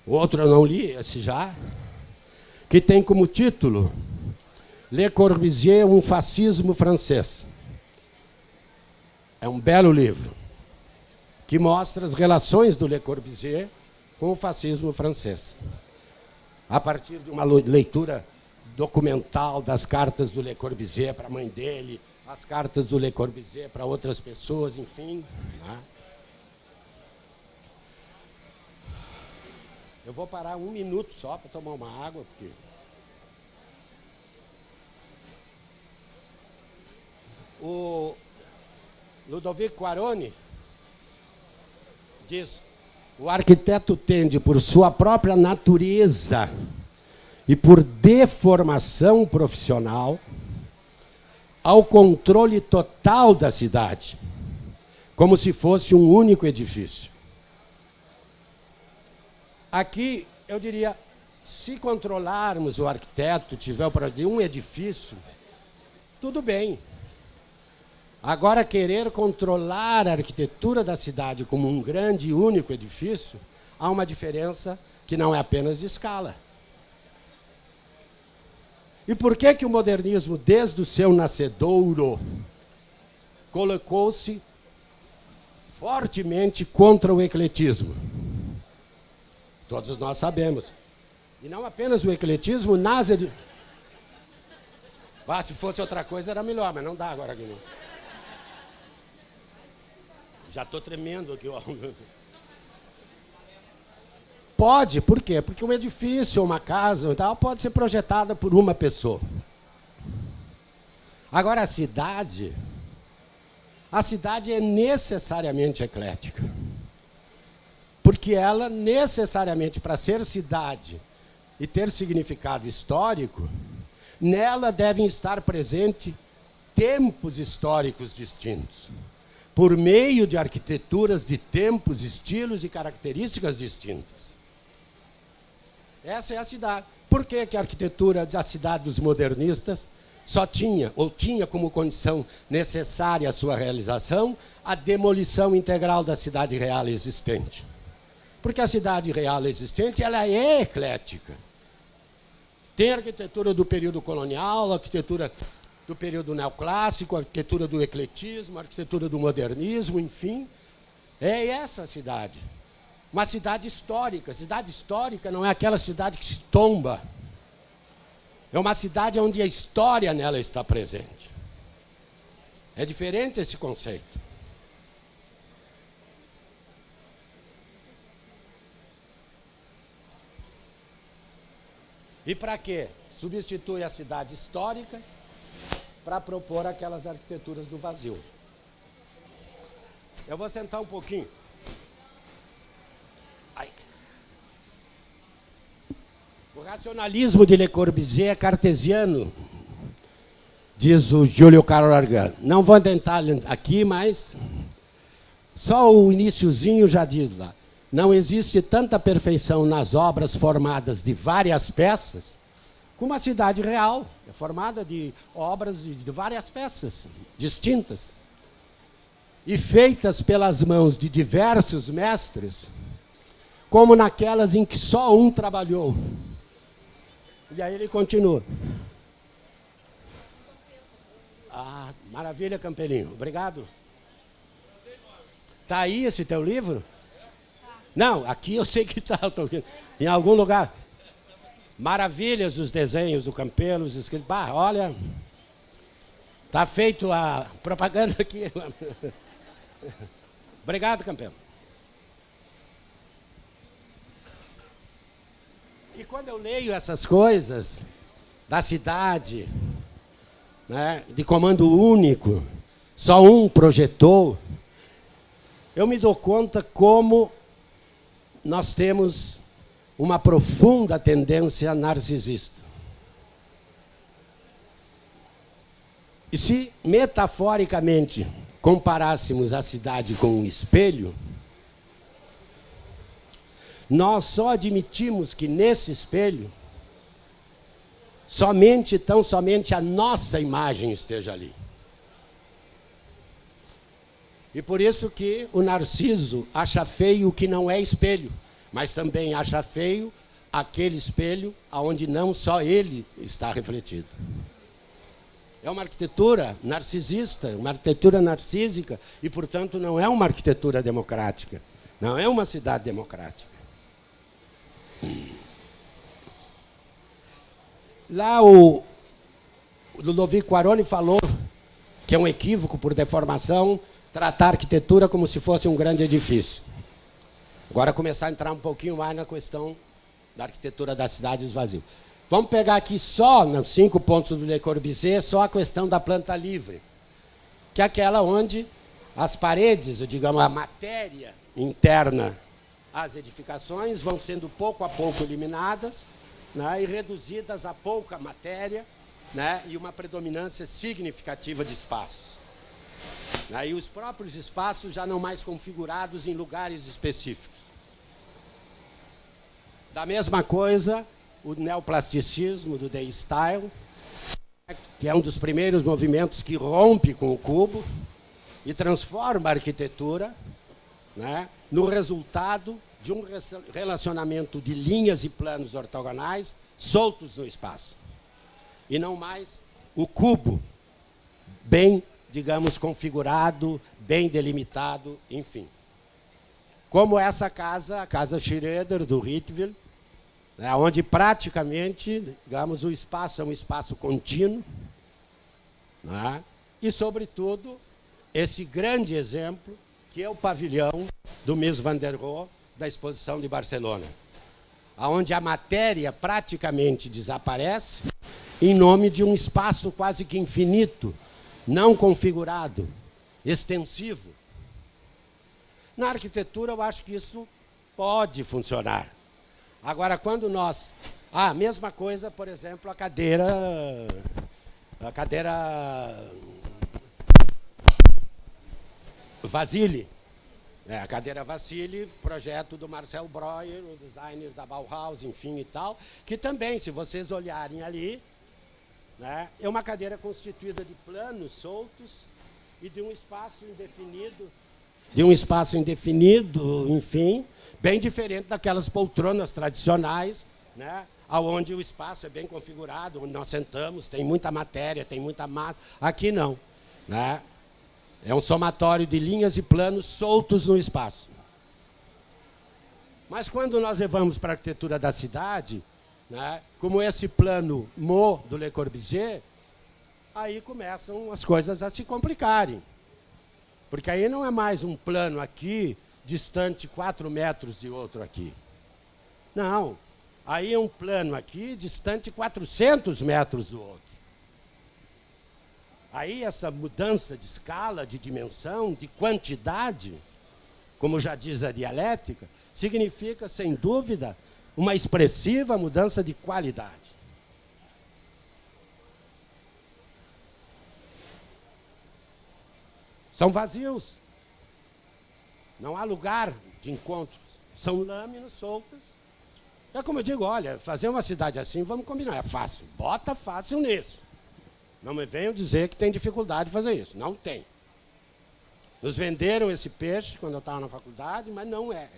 O outro eu não li, esse já, que tem como título Le Corbusier, um fascismo francês. É um belo livro, que mostra as relações do Le Corbusier com o fascismo francês. A partir de uma leitura documental das cartas do Le Corbusier para a mãe dele, as cartas do Le Corbusier para outras pessoas, enfim. Né? Eu vou parar 1 minuto só para tomar uma água, porque... O Ludovico Quaroni diz: o arquiteto tende, por sua própria natureza e por deformação profissional, ao controle total da cidade, como se fosse um único edifício. Aqui, eu diria, se controlarmos o arquiteto, tiver para um edifício, tudo bem. Agora, querer controlar a arquitetura da cidade como um grande e único edifício, há uma diferença que não é apenas de escala. E por que o modernismo, desde o seu nascedouro, colocou-se fortemente contra o ecletismo? Todos nós sabemos. E não apenas o ecletismo nasce de... se fosse outra coisa era melhor, mas não dá agora aqui não. Já estou tremendo aqui, ó. Pode, por quê? Porque um edifício, uma casa e tal, pode ser projetada por uma pessoa. Agora, a cidade é necessariamente eclética. Porque ela, necessariamente, para ser cidade e ter significado histórico, nela devem estar presentes tempos históricos distintos, por meio de arquiteturas de tempos, estilos e características distintas. Essa é a cidade. Por que a arquitetura da cidade dos modernistas só tinha, ou tinha como condição necessária à sua realização, a demolição integral da cidade real existente? Porque a cidade real existente ela é eclética. Tem a arquitetura do período colonial, a arquitetura do período neoclássico, a arquitetura do ecletismo, a arquitetura do modernismo, enfim. É essa a cidade. Uma cidade histórica. Cidade histórica não é aquela cidade que se tomba. É uma cidade onde a história nela está presente. É diferente esse conceito. E para quê? Substitui a cidade histórica para propor aquelas arquiteturas do vazio. Eu vou sentar um pouquinho. Ai. O racionalismo de Le Corbusier é cartesiano, diz o Júlio Carlos Argan. Não vou tentar aqui, mas só o iniciozinho já diz lá. Não existe tanta perfeição nas obras formadas de várias peças como a cidade real. É formada de obras de várias peças distintas e feitas pelas mãos de diversos mestres, como naquelas em que só um trabalhou. E aí ele continua. Ah, maravilha, Campelinho. Obrigado. Está aí esse teu livro? Não, aqui eu sei que está, em algum lugar. Maravilhas os desenhos do Campelo, os escritos. Bah, olha, está feito a propaganda aqui. Obrigado, Campelo. E quando eu leio essas coisas da cidade, né, de comando único, só um projetou, eu me dou conta como nós temos uma profunda tendência narcisista. E se, metaforicamente, comparássemos a cidade com um espelho, nós só admitimos que nesse espelho, tão somente a nossa imagem esteja ali. E por isso que o Narciso acha feio o que não é espelho, mas também acha feio aquele espelho onde não só ele está refletido. É uma arquitetura narcisista, uma arquitetura narcísica, e, portanto, não é uma arquitetura democrática, não é uma cidade democrática. Lá o Ludovico Quaroni falou que é um equívoco por deformação tratar a arquitetura como se fosse um grande edifício. Agora começar a entrar um pouquinho mais na questão da arquitetura da cidade e dos vazios. Vamos pegar aqui só, nos 5 pontos do Le Corbusier, só a questão da planta livre, que é aquela onde as paredes, digamos, a matéria interna às edificações vão sendo pouco a pouco eliminadas, né, e reduzidas a pouca matéria, né, e uma predominância significativa de espaços. E os próprios espaços já não mais configurados em lugares específicos. Da mesma coisa, o neoplasticismo do The Style, que é um dos primeiros movimentos que rompe com o cubo e transforma a arquitetura, né, no resultado de um relacionamento de linhas e planos ortogonais soltos no espaço. E não mais o cubo bem, digamos, configurado, bem delimitado, enfim. Como essa casa, a Casa Schroeder, do Rietville, né, onde praticamente, digamos, o espaço é um espaço contínuo, né, e, sobretudo, esse grande exemplo, que é o pavilhão do Mies van der Rohe, da exposição de Barcelona, onde a matéria praticamente desaparece em nome de um espaço quase que infinito, não configurado, extensivo. Na arquitetura, eu acho que isso pode funcionar. Agora, quando nós... a mesma coisa, por exemplo, a cadeira Vasile. A cadeira Vasile, projeto do Marcel Breuer, o designer da Bauhaus, enfim e tal, que também, se vocês olharem ali, né, é uma cadeira constituída de planos soltos e de um espaço indefinido, enfim, bem diferente daquelas poltronas tradicionais, né, onde o espaço é bem configurado, onde nós sentamos, tem muita matéria, tem muita massa. Aqui não, né? É um somatório de linhas e planos soltos no espaço. Mas quando nós levamos para a arquitetura da cidade, né, como esse plano Mo do Le Corbusier, aí começam as coisas a se complicarem. Porque aí não é mais um plano aqui, distante 4 metros de outro aqui. Não. Aí é um plano aqui, distante 400 metros do outro. Aí essa mudança de escala, de dimensão, de quantidade, como já diz a dialética, significa, sem dúvida, uma expressiva mudança de qualidade. São vazios. Não há lugar de encontros. São lâminas soltas. É como eu digo, olha, fazer uma cidade assim, vamos combinar, é fácil. Bota fácil nisso. Não me venham dizer que tem dificuldade de fazer isso. Não tem. Nos venderam esse peixe quando eu estava na faculdade, mas não é.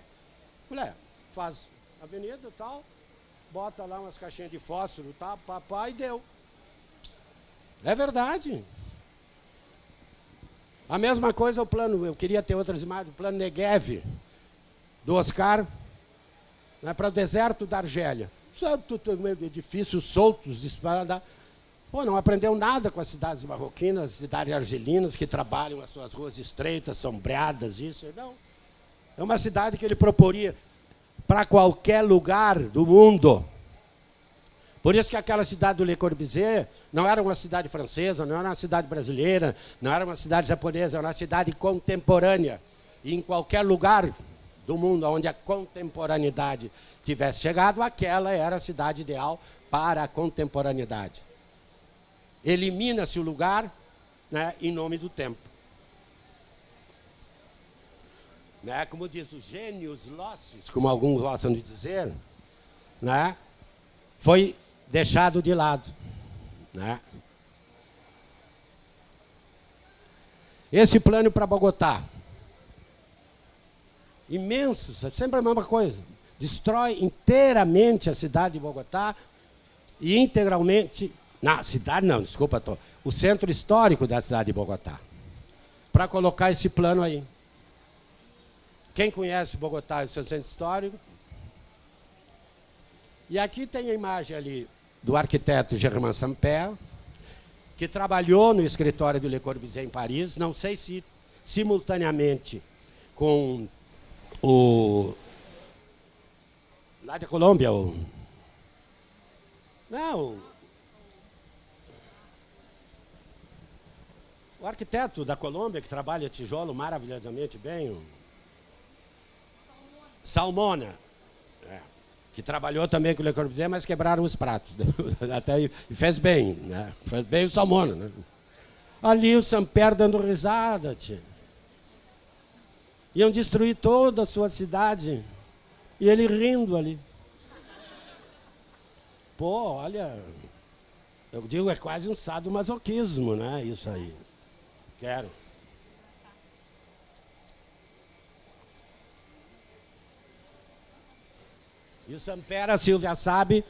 Mulher, faz avenida e tal, bota lá umas caixinhas de fósforo, tá, papá, e deu. É verdade. A mesma coisa o plano, eu queria ter outras imagens, o plano Negev, do Oscar, né, para o deserto da Argélia. Edifícios soltos, disparados. Pô, não aprendeu nada com as cidades marroquinas, cidades argelinas, que trabalham as suas ruas estreitas, sombreadas, isso. Não. É uma cidade que ele proporia para qualquer lugar do mundo. Por isso que aquela cidade do Le Corbusier não era uma cidade francesa, não era uma cidade brasileira, não era uma cidade japonesa, era uma cidade contemporânea. E em qualquer lugar do mundo onde a contemporaneidade tivesse chegado, aquela era a cidade ideal para a contemporaneidade. Elimina-se o lugar, né, em nome do tempo. Né, como diz o gênios losses, como alguns gostam de dizer, né, foi deixado de lado. Né. Esse plano para Bogotá, imensos, é sempre a mesma coisa. Destrói inteiramente a cidade de Bogotá e integralmente... Na cidade não, desculpa, o centro histórico da cidade de Bogotá. Para colocar esse plano aí. Quem conhece Bogotá e o seu centro histórico? E aqui tem a imagem ali do arquiteto Germain Samper, que trabalhou no escritório do Le Corbusier em Paris, não sei se simultaneamente com o... lá da Colômbia, o arquiteto da Colômbia, que trabalha tijolo maravilhosamente bem, o Salmona, que trabalhou também com o Le Corbusier, mas quebraram os pratos. Até, e fez bem, né? Fez bem o Salmona. Né? Ali o Samper dando risada. Tia. Iam destruir toda a sua cidade. E ele rindo ali. Pô, olha, eu digo, é quase um sadomasoquismo, né? Isso aí. Quero. E o Samper, a Silvia sabe,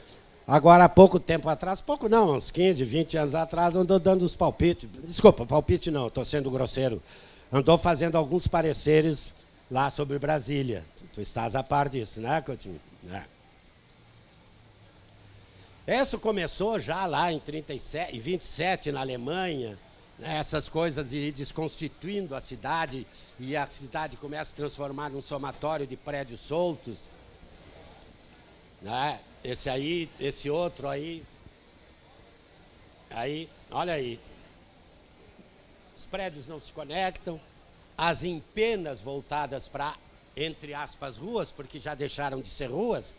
agora há pouco tempo atrás, pouco não, uns 15, 20 anos atrás, andou dando os palpites. Desculpa, palpite não, estou sendo grosseiro. Andou fazendo alguns pareceres lá sobre Brasília. Tu estás a par disso, né, Coutinho? Isso começou já lá em 27 na Alemanha, né, essas coisas de ir desconstituindo a cidade, e a cidade começa a se transformar num somatório de prédios soltos. Né? Esse aí, esse outro aí. Aí, olha aí. Os prédios não se conectam, as empenas voltadas para, entre aspas, ruas, porque já deixaram de ser ruas,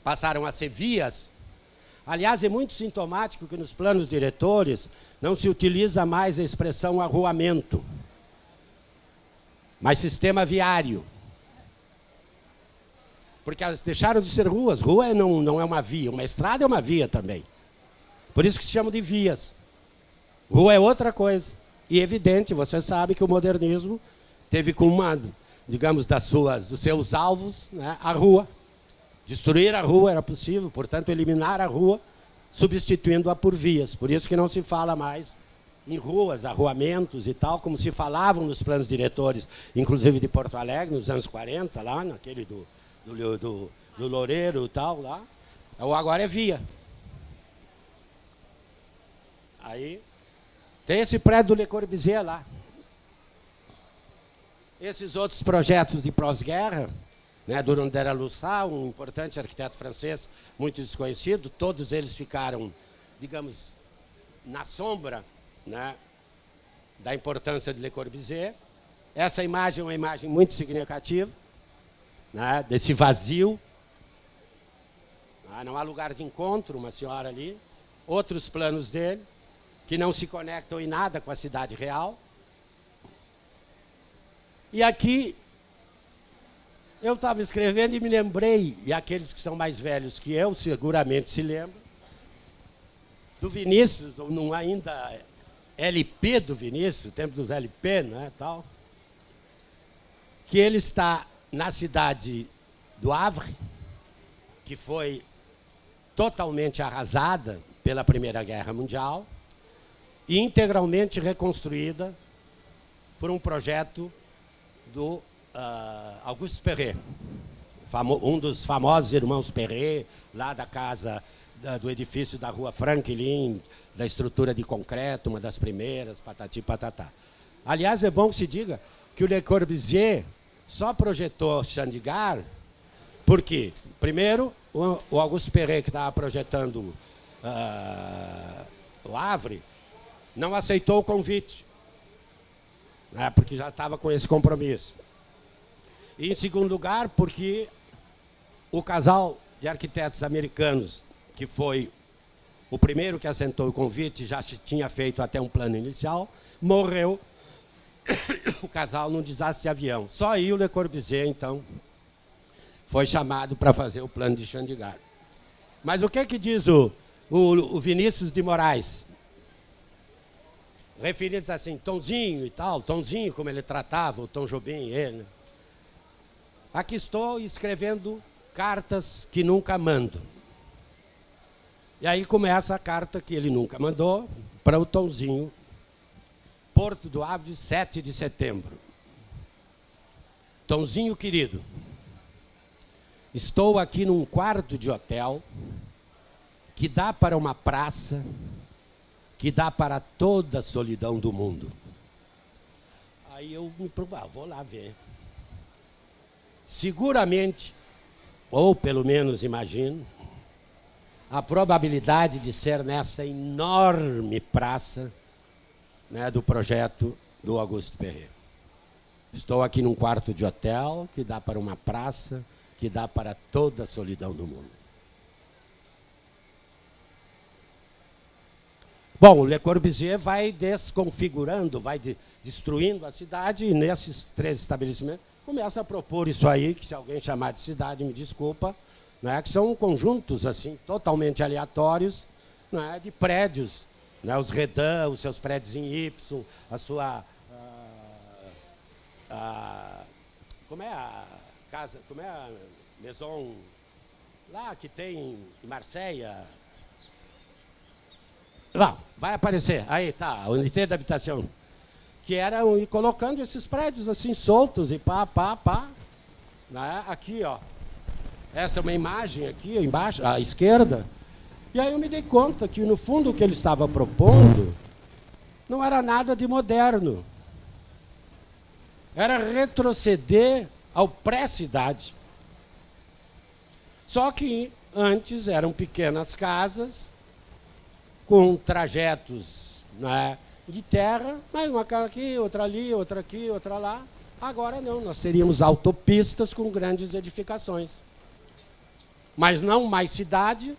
passaram a ser vias. Aliás, é muito sintomático que nos planos diretores não se utiliza mais a expressão arruamento, mas sistema viário. Porque elas deixaram de ser ruas. Rua não é uma via, uma estrada é uma via também. Por isso que se chamam de vias. Rua é outra coisa. E é evidente, você sabe que o modernismo teve como uma, digamos, dos seus alvos, né, a rua. Destruir a rua era possível, portanto, eliminar a rua, substituindo-a por vias. Por isso que não se fala mais em ruas, arruamentos e tal, como se falavam nos planos diretores, inclusive de Porto Alegre, nos anos 40, lá, naquele do Loureiro e tal, lá. Agora é via. Aí tem esse prédio do Le Corbusier lá. Esses outros projetos de pós-guerra, né, Durandera Lussat, um importante arquiteto francês, muito desconhecido, todos eles ficaram, digamos, na sombra, né, da importância de Le Corbusier. Essa imagem é uma imagem muito significativa, né, desse vazio. Não há lugar de encontro, uma senhora ali. Outros planos dele, que não se conectam em nada com a cidade real. E aqui, eu estava escrevendo e me lembrei, e aqueles que são mais velhos que eu seguramente se lembram, do Vinícius, ou não ainda LP do Vinícius, o tempo dos LP, né, tal, que ele está na cidade do Havre, que foi totalmente arrasada pela Primeira Guerra Mundial e integralmente reconstruída por um projeto do Auguste Perret, um dos famosos irmãos Perret, lá da casa, do edifício da rua Franklin, da estrutura de concreto, uma das primeiras, patati patatá. Aliás, é bom que se diga que o Le Corbusier só projetou Chandigarh porque, primeiro, o Auguste Perret, que estava projetando o Havre, não aceitou o convite, né, porque já estava com esse compromisso. E, em segundo lugar, porque o casal de arquitetos americanos, que foi o primeiro que assentou o convite, já tinha feito até um plano inicial, morreu o casal num desastre de avião. Só aí o Le Corbusier, então, foi chamado para fazer o plano de Chandigarh. Mas o que diz o Vinícius de Moraes? Referindo assim, Tonzinho e tal, Tonzinho, como ele tratava, o Tom Jobim, ele. Aqui estou escrevendo cartas que nunca mando. E aí começa a carta que ele nunca mandou para o Tonzinho, Porto do Havre, 7 de setembro. Tonzinho querido, estou aqui num quarto de hotel que dá para uma praça, que dá para toda a solidão do mundo. Aí eu me preocupo, vou lá ver. Seguramente, ou pelo menos imagino, a probabilidade de ser nessa enorme praça, né, do projeto do Auguste Perret. Estou aqui num quarto de hotel que dá para uma praça, que dá para toda a solidão do mundo. Bom, o Le Corbusier vai desconfigurando, vai destruindo a cidade, e nesses 3 estabelecimentos começa a propor isso aí, que se alguém chamar de cidade, me desculpa, né, que são conjuntos assim, totalmente aleatórios, né, de prédios, né, os Redans, os seus prédios em Y, a sua... como é a casa, como é a Maison, lá que tem em Marseille. Bom, vai aparecer, aí tá, a unidade de habitação, que eram ir colocando esses prédios assim soltos e pá, né? Aqui, ó, essa é uma imagem aqui embaixo, à esquerda, e aí eu me dei conta que no fundo o que ele estava propondo não era nada de moderno, era retroceder ao pré-cidade. Só que antes eram pequenas casas, com trajetos, né, de terra, mas uma casa aqui, outra ali, outra aqui, outra lá. Agora não, nós teríamos autopistas com grandes edificações. Mas não mais cidade,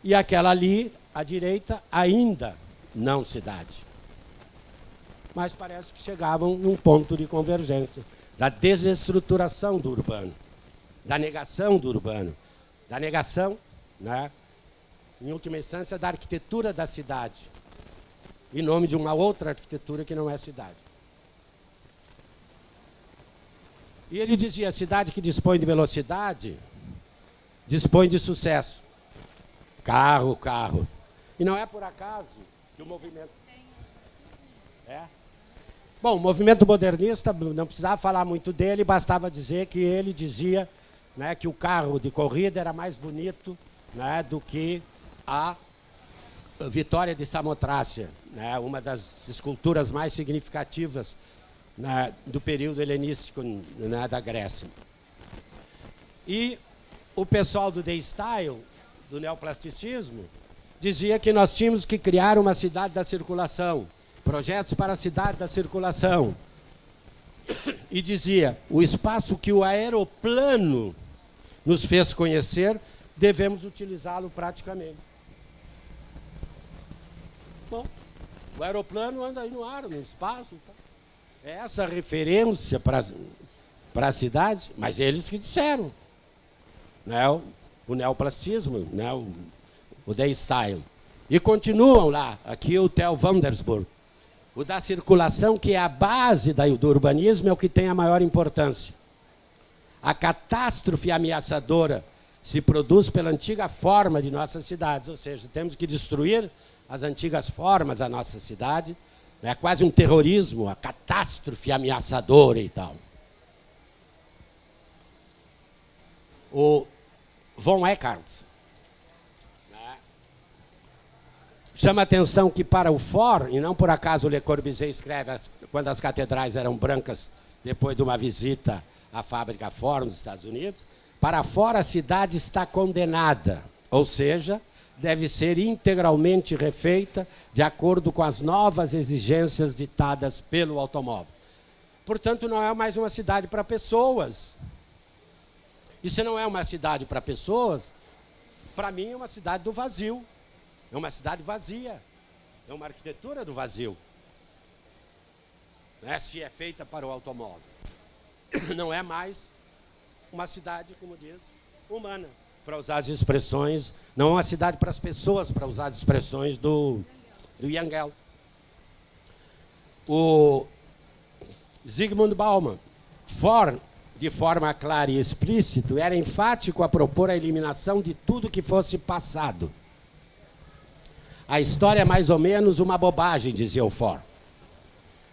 e aquela ali, à direita, ainda não cidade. Mas parece que chegavam num ponto de convergência, da desestruturação do urbano, da negação do urbano, da negação, né, em última instância, da arquitetura da cidade, em nome de uma outra arquitetura que não é cidade. E ele dizia, a cidade que dispõe de velocidade dispõe de sucesso. Carro, carro. E não é por acaso que o movimento... Bom, o movimento modernista, não precisava falar muito dele, bastava dizer que ele dizia, né, que o carro de corrida era mais bonito, né, do que a Vitória de Samotrácia, né, uma das esculturas mais significativas, né, do período helenístico, né, da Grécia. E o pessoal do The Style, do neoplasticismo, dizia que nós tínhamos que criar uma cidade da circulação, projetos para a cidade da circulação. E dizia, o espaço que o aeroplano nos fez conhecer, devemos utilizá-lo praticamente. Bom, o aeroplano anda aí no ar, no espaço. Tá? É essa referência para a cidade, mas eles que disseram. Né? O neoplasticismo, né? O The Style. E continuam lá, aqui o Theo Vandersburg. O da circulação, que é a base do urbanismo, é o que tem a maior importância. A catástrofe ameaçadora se produz pela antiga forma de nossas cidades, ou seja, temos que destruir as antigas formas da nossa cidade. É quase um terrorismo, a catástrofe ameaçadora e tal. O von Eckhart chama a atenção que para o Ford, e não por acaso Le Corbusier escreve quando as catedrais eram brancas, depois de uma visita à fábrica Ford nos Estados Unidos, para Ford a cidade está condenada, ou seja, deve ser integralmente refeita de acordo com as novas exigências ditadas pelo automóvel. Portanto, não é mais uma cidade para pessoas. E se não é uma cidade para pessoas, para mim é uma cidade do vazio. É uma cidade vazia. É uma arquitetura do vazio. Né? Se é feita para o automóvel. Não é mais uma cidade, como diz, humana, para usar as expressões. Não é uma cidade para as pessoas, para usar as expressões do Jangel. O Zygmunt Bauman, Ford, de forma clara e explícita, era enfático a propor a eliminação de tudo que fosse passado. A história é mais ou menos uma bobagem, dizia o Ford.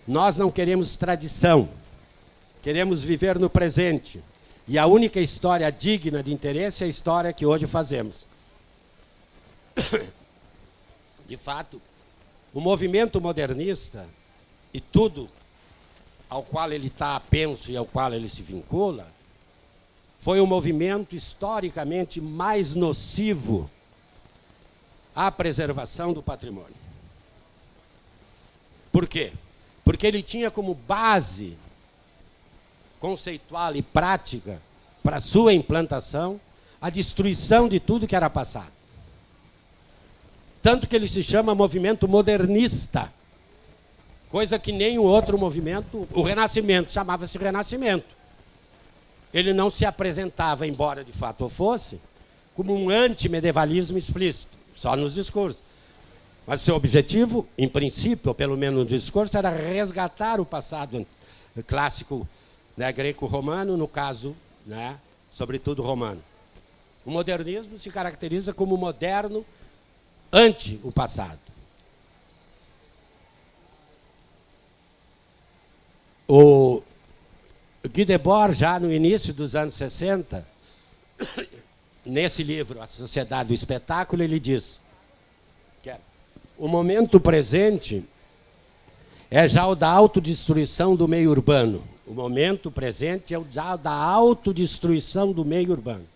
Nós não queremos tradição, queremos viver no presente. E a única história digna de interesse é a história que hoje fazemos. De fato, o movimento modernista e tudo ao qual ele está apenso e ao qual ele se vincula, foi o movimento historicamente mais nocivo à preservação do patrimônio. Por quê? Porque ele tinha como base conceitual e prática para sua implantação a destruição de tudo que era passado. Tanto que ele se chama movimento modernista, coisa que nem o outro movimento, o Renascimento, chamava-se Renascimento. Ele não se apresentava, embora de fato o fosse, como um antimedievalismo explícito, só nos discursos. Mas o seu objetivo, em princípio, ou pelo menos no discurso, era resgatar o passado clássico, né, greco-romano, no caso, né, sobretudo romano. O modernismo se caracteriza como moderno ante o passado. O Guy Debord, já no início dos anos 60, nesse livro, A Sociedade do Espetáculo, ele diz que o momento presente é já o da autodestruição do meio urbano. O momento presente é o já da autodestruição do meio urbano.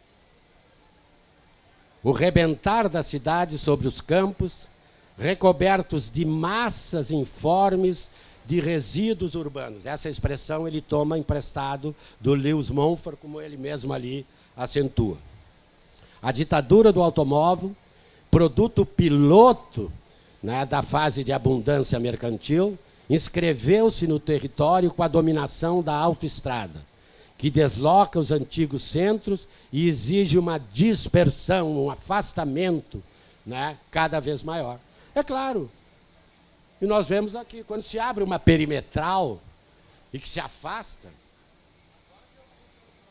O rebentar da cidade sobre os campos, recobertos de massas informes de resíduos urbanos. Essa expressão ele toma emprestado do Lewis Mumford, como ele mesmo ali acentua. A ditadura do automóvel, produto piloto, né, da fase de abundância mercantil, inscreveu-se no território com a dominação da autoestrada, que desloca os antigos centros e exige uma dispersão, um afastamento, né, cada vez maior. É claro, e nós vemos aqui, quando se abre uma perimetral e que se afasta,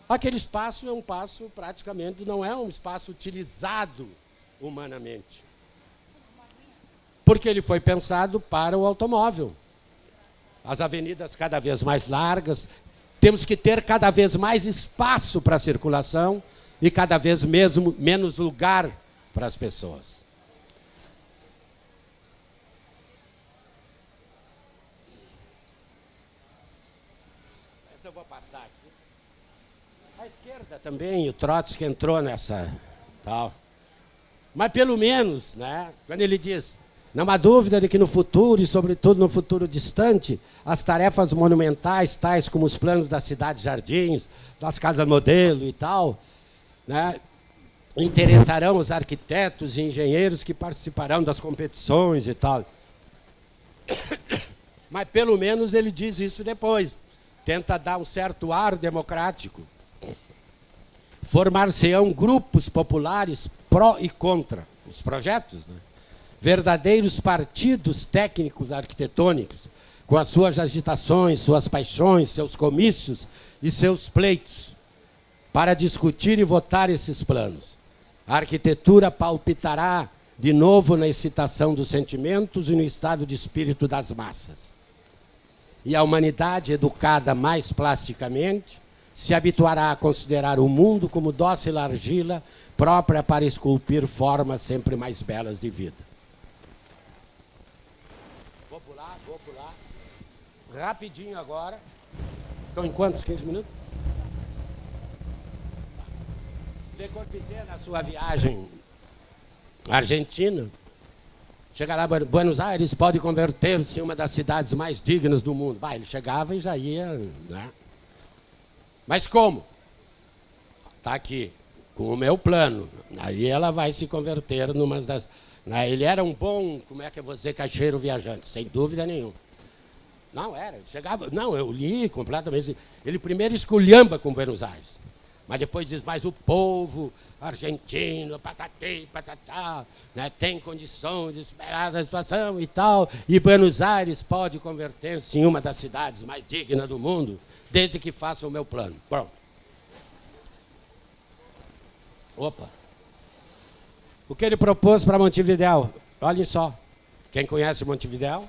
aquele espaço é um espaço praticamente, não é um espaço utilizado humanamente. Porque ele foi pensado para o automóvel. As avenidas cada vez mais largas, temos que ter cada vez mais espaço para a circulação e cada vez menos lugar para as pessoas. Essa eu vou passar aqui. A esquerda também, o Trotsky entrou nessa tal. Mas pelo menos, né, quando ele diz, não há dúvida de que no futuro, e sobretudo no futuro distante, as tarefas monumentais, tais como os planos das cidades-jardins, das casas-modelo e tal, né, interessarão os arquitetos e engenheiros que participarão das competições e tal. Mas pelo menos ele diz isso depois. Tenta dar um certo ar democrático. Formar-se-ão grupos populares pró e contra os projetos, né? Verdadeiros partidos técnicos arquitetônicos, com as suas agitações, suas paixões, seus comícios e seus pleitos, para discutir e votar esses planos. A arquitetura palpitará de novo na excitação dos sentimentos e no estado de espírito das massas. E a humanidade, educada mais plasticamente, se habituará a considerar o mundo como dócil argila própria para esculpir formas sempre mais belas de vida. Vou pular. Rapidinho agora. Estão em quantos? 15 minutos? Le Corbusier, na sua viagem à Argentina, chega lá, Buenos Aires pode converter-se em uma das cidades mais dignas do mundo. Ele chegava e já ia, né? Mas como? Está aqui, com o meu plano. Aí ela vai se converter numa das... Ele era um bom, como é que eu vou dizer, caixeiro viajante, sem dúvida nenhuma. Não, era, ele chegava... Não, eu li completamente. Ele primeiro esculhamba com Buenos Aires. Mas depois diz, mas o povo argentino, patati, patatá, né, tem condição de superar a situação e tal, e Buenos Aires pode converter-se em uma das cidades mais dignas do mundo, desde que faça o meu plano. Pronto. Opa. O que ele propôs para Montevidéu? Olhem só. Quem conhece Montevidéu?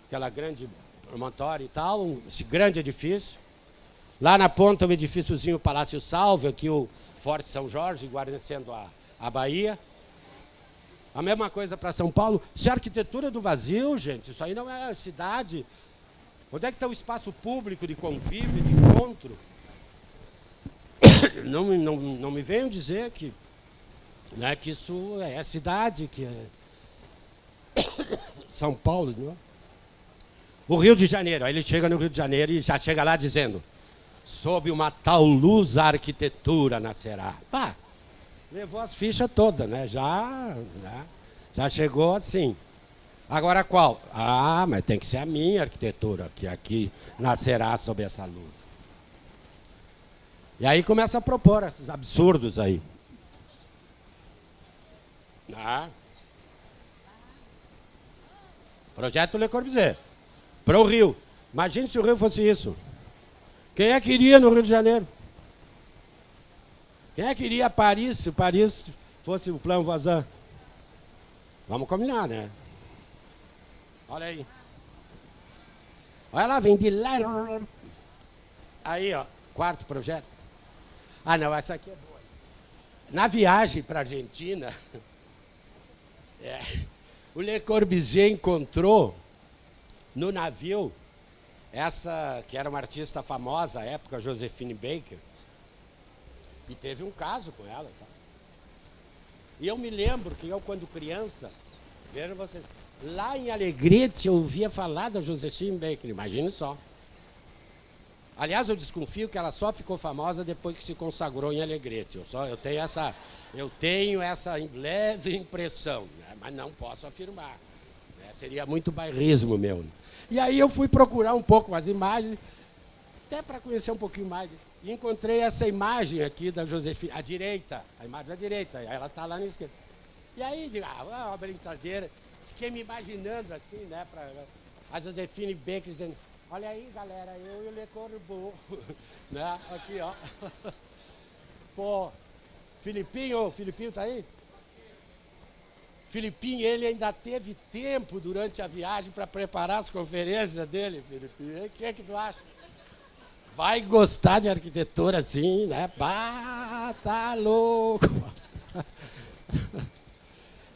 Aquela grande promontório e tal, esse grande edifício. Lá na ponta, o edifíciozinho Palácio Salve, aqui o Forte São Jorge, guarnecendo a Bahia. A mesma coisa para São Paulo. Isso é arquitetura do vazio, gente. Isso aí não é cidade. Onde é que está o espaço público de convívio, de encontro? Não me venham dizer que, né, que isso é cidade, que é São Paulo. Não? O Rio de Janeiro. Aí ele chega no Rio de Janeiro e já chega lá dizendo... Sob uma tal luz a arquitetura nascerá. Levou as fichas todas, né? Já chegou assim. Agora qual? Mas tem que ser a minha arquitetura, que aqui nascerá sob essa luz. E aí começa a propor esses absurdos aí. Projeto Le Corbusier. Para o Rio. Imagine se o Rio fosse isso. Quem é que iria no Rio de Janeiro? Quem é que iria a Paris, se Paris fosse o plano Voisin? Vamos combinar, né? Olha aí. Olha lá, vem de lá. Aí, ó, quarto projeto. Não, essa aqui é boa. Na viagem para a Argentina, o Le Corbusier encontrou no navio essa, que era uma artista famosa à época, Josephine Baker, e teve um caso com ela. Tá? E eu me lembro que eu, quando criança, vejam vocês, lá em Alegrete eu ouvia falar da Josephine Baker, imagine só. Aliás, eu desconfio que ela só ficou famosa depois que se consagrou em Alegrete. Eu tenho essa leve impressão, né? Mas não posso afirmar. Né? Seria muito bairrismo meu. Né? E aí eu fui procurar um pouco as imagens, até para conhecer um pouquinho mais. E encontrei essa imagem aqui da Josefina, à direita, a imagem da direita, ela está lá na esquerda. E aí, digo, uma brincadeira, fiquei me imaginando assim, né, a Josephine Baker dizendo, Olha aí, galera, eu e o Le Corbusier, né? Aqui, ó. Pô, Filipinho tá aí? Filipinho, ele ainda teve tempo durante a viagem para preparar as conferências dele, Filipinho. O que é que tu acha? Vai gostar de arquitetura assim, né? Pá, tá louco.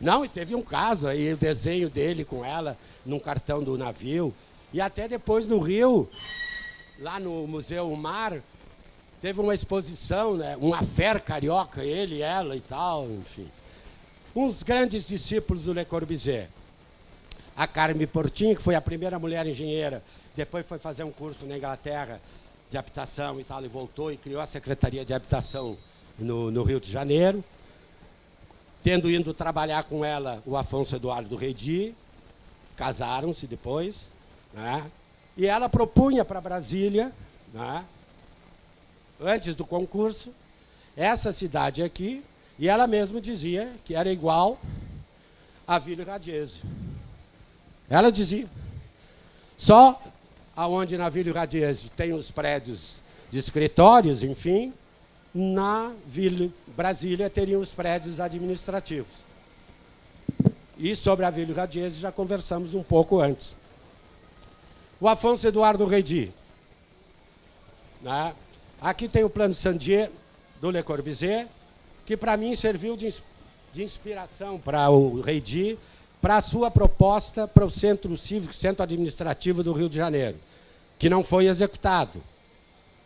Não, e teve um caso aí, o desenho dele com ela num cartão do navio. E até depois no Rio, lá no Museu Mar, teve uma exposição, né? Um affaire carioca, ele, ela e tal, enfim. Uns grandes discípulos do Le Corbusier. A Carme Portinho, que foi a primeira mulher engenheira, depois foi fazer um curso na Inglaterra de habitação e tal, e voltou e criou a Secretaria de Habitação no Rio de Janeiro. Tendo ido trabalhar com ela o Afonso Eduardo Redi, casaram-se depois, né? E ela propunha para Brasília, né, antes do concurso, essa cidade aqui, e ela mesma dizia que era igual a Vila Radiese. Ela dizia. Só aonde na Vila Radiese tem os prédios de escritórios, enfim, na Vila Brasília teriam os prédios administrativos. E sobre a Vila Radiese já conversamos um pouco antes. O Afonso Eduardo Redi. Né? Aqui tem o plano Sandier do Le Corbusier, que para mim serviu de inspiração para o Redi, para a sua proposta para o Centro Cívico, Centro Administrativo do Rio de Janeiro, que não foi executado,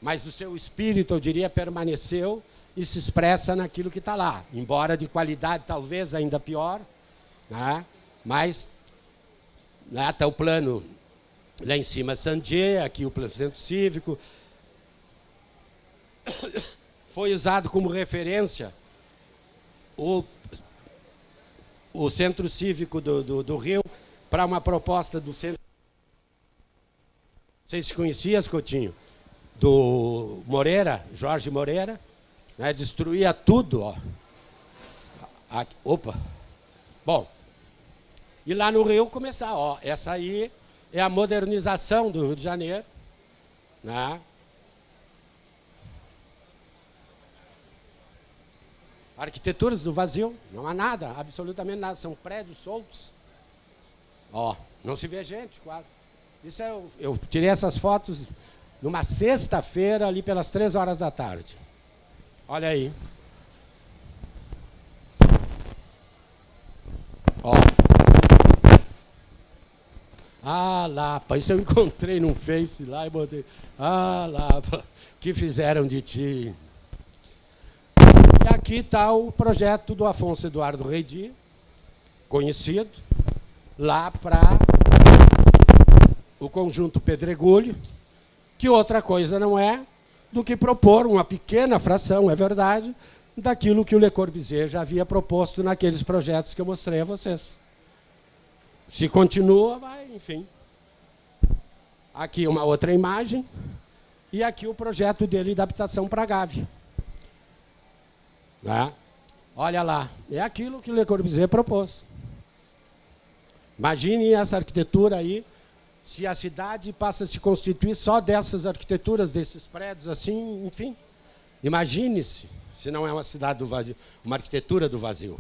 mas o seu espírito, eu diria, permaneceu e se expressa naquilo que está lá, embora de qualidade talvez ainda pior, né? Mas lá está o plano, lá em cima Sandier, aqui o plano Centro Cívico, foi usado como referência o Centro Cívico do Rio para uma proposta do Centro. Não sei se conhecias, Coutinho, do Moreira, Jorge Moreira, né, destruía tudo. Ó. Aqui, opa! Bom, e lá no Rio começar, ó, essa aí é a modernização do Rio de Janeiro, né? Arquiteturas do vazio, não há nada, absolutamente nada, são prédios soltos. Ó, não se vê gente, quase. Isso eu tirei essas fotos numa sexta-feira, ali pelas 3 horas da tarde. Olha aí. Ó. Ah, Lapa, isso eu encontrei num Face lá e botei. Ah, Lapa, que fizeram de ti? E aqui está o projeto do Afonso Eduardo Redi, conhecido, lá para o conjunto Pedregulho, que outra coisa não é do que propor uma pequena fração, é verdade, daquilo que o Le Corbusier já havia proposto naqueles projetos que eu mostrei a vocês. Se continua, vai, enfim. Aqui uma outra imagem, e aqui o projeto dele de habitação para a Gávea. Né? Olha lá, é aquilo que o Le Corbusier propôs. Imagine essa arquitetura aí, se a cidade passa a se constituir só dessas arquiteturas, desses prédios assim, enfim. Imagine-se, se não é uma cidade do vazio, uma arquitetura do vazio.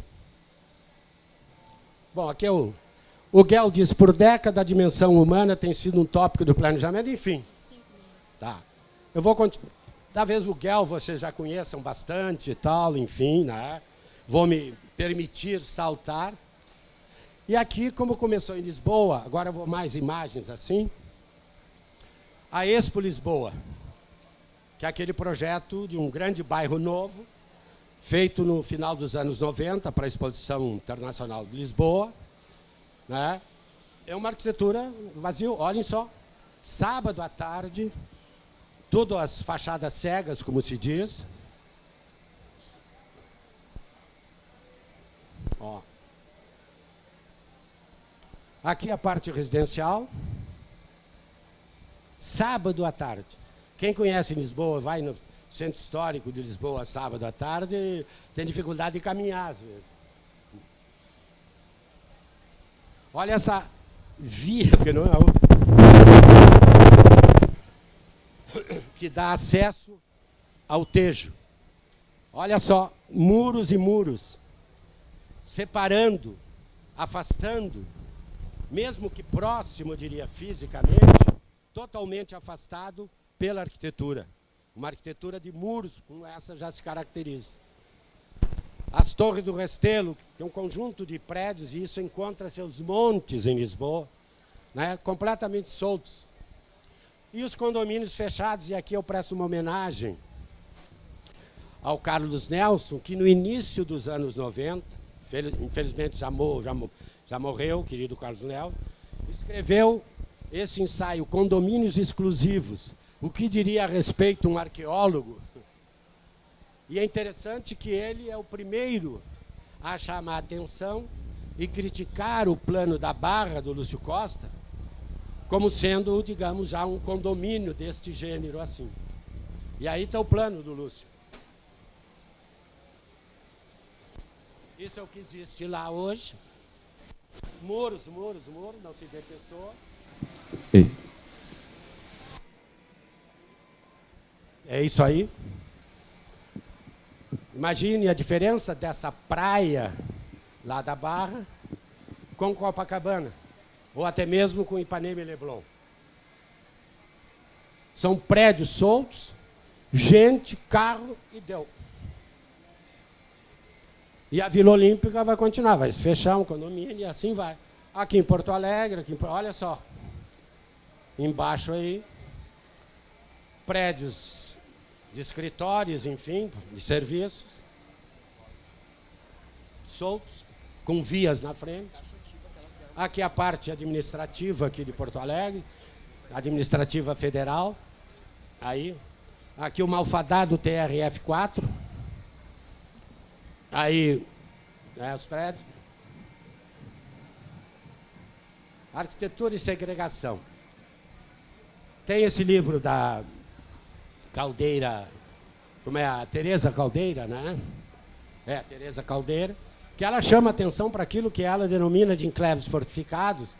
Bom, aqui é o Guel diz, por década a dimensão humana tem sido um tópico do planejamento, enfim. Tá. Eu vou continuar. Talvez o Guel vocês já conheçam bastante e tal, enfim, né? Vou me permitir saltar. E aqui, como começou em Lisboa, agora vou mais imagens assim. A Expo Lisboa, que é aquele projeto de um grande bairro novo, feito no final dos anos 90 para a Exposição Internacional de Lisboa. Né? É uma arquitetura vazio, olhem só. Sábado à tarde, tudo as fachadas cegas, como se diz. Ó. Aqui a parte residencial. Sábado à tarde. Quem conhece Lisboa, vai no Centro Histórico de Lisboa sábado à tarde, tem dificuldade de caminhar às vezes. Olha essa via, porque não é que dá acesso ao Tejo. Olha só, muros e muros, separando, afastando, mesmo que próximo, eu diria, fisicamente, totalmente afastado pela arquitetura. Uma arquitetura de muros, como essa já se caracteriza. As Torres do Restelo, que é um conjunto de prédios, e isso encontra-se aos montes em Lisboa, né, completamente soltos. E os condomínios fechados, e aqui eu presto uma homenagem ao Carlos Nelson, que no início dos anos 90, infelizmente já morreu, o querido Carlos Nelson, escreveu esse ensaio, Condomínios Exclusivos. O que diria a respeito um arqueólogo? E é interessante que ele é o primeiro a chamar a atenção e criticar o plano da Barra do Lúcio Costa como sendo, digamos, já um condomínio deste gênero assim. E aí está o plano do Lúcio. Isso é o que existe lá hoje. Muros, muros, muros, não se vê pessoas. É isso aí. Imagine a diferença dessa praia lá da Barra com Copacabana, ou até mesmo com Ipanema e Leblon. São prédios soltos, gente, carro e deu. E a Vila Olímpica vai continuar, vai se fechar um condomínio e assim vai. Aqui em Porto Alegre, olha só, embaixo aí, prédios de escritórios, enfim, de serviços, soltos, com vias na frente. Aqui a parte administrativa aqui de Porto Alegre, administrativa federal. Aí, aqui o malfadado TRF4. Aí, os prédios. Arquitetura e segregação. Tem esse livro da Caldeira, como é a Teresa Caldeira, né? É, a Teresa Caldeira, que ela chama atenção para aquilo que ela denomina de enclaves fortificados,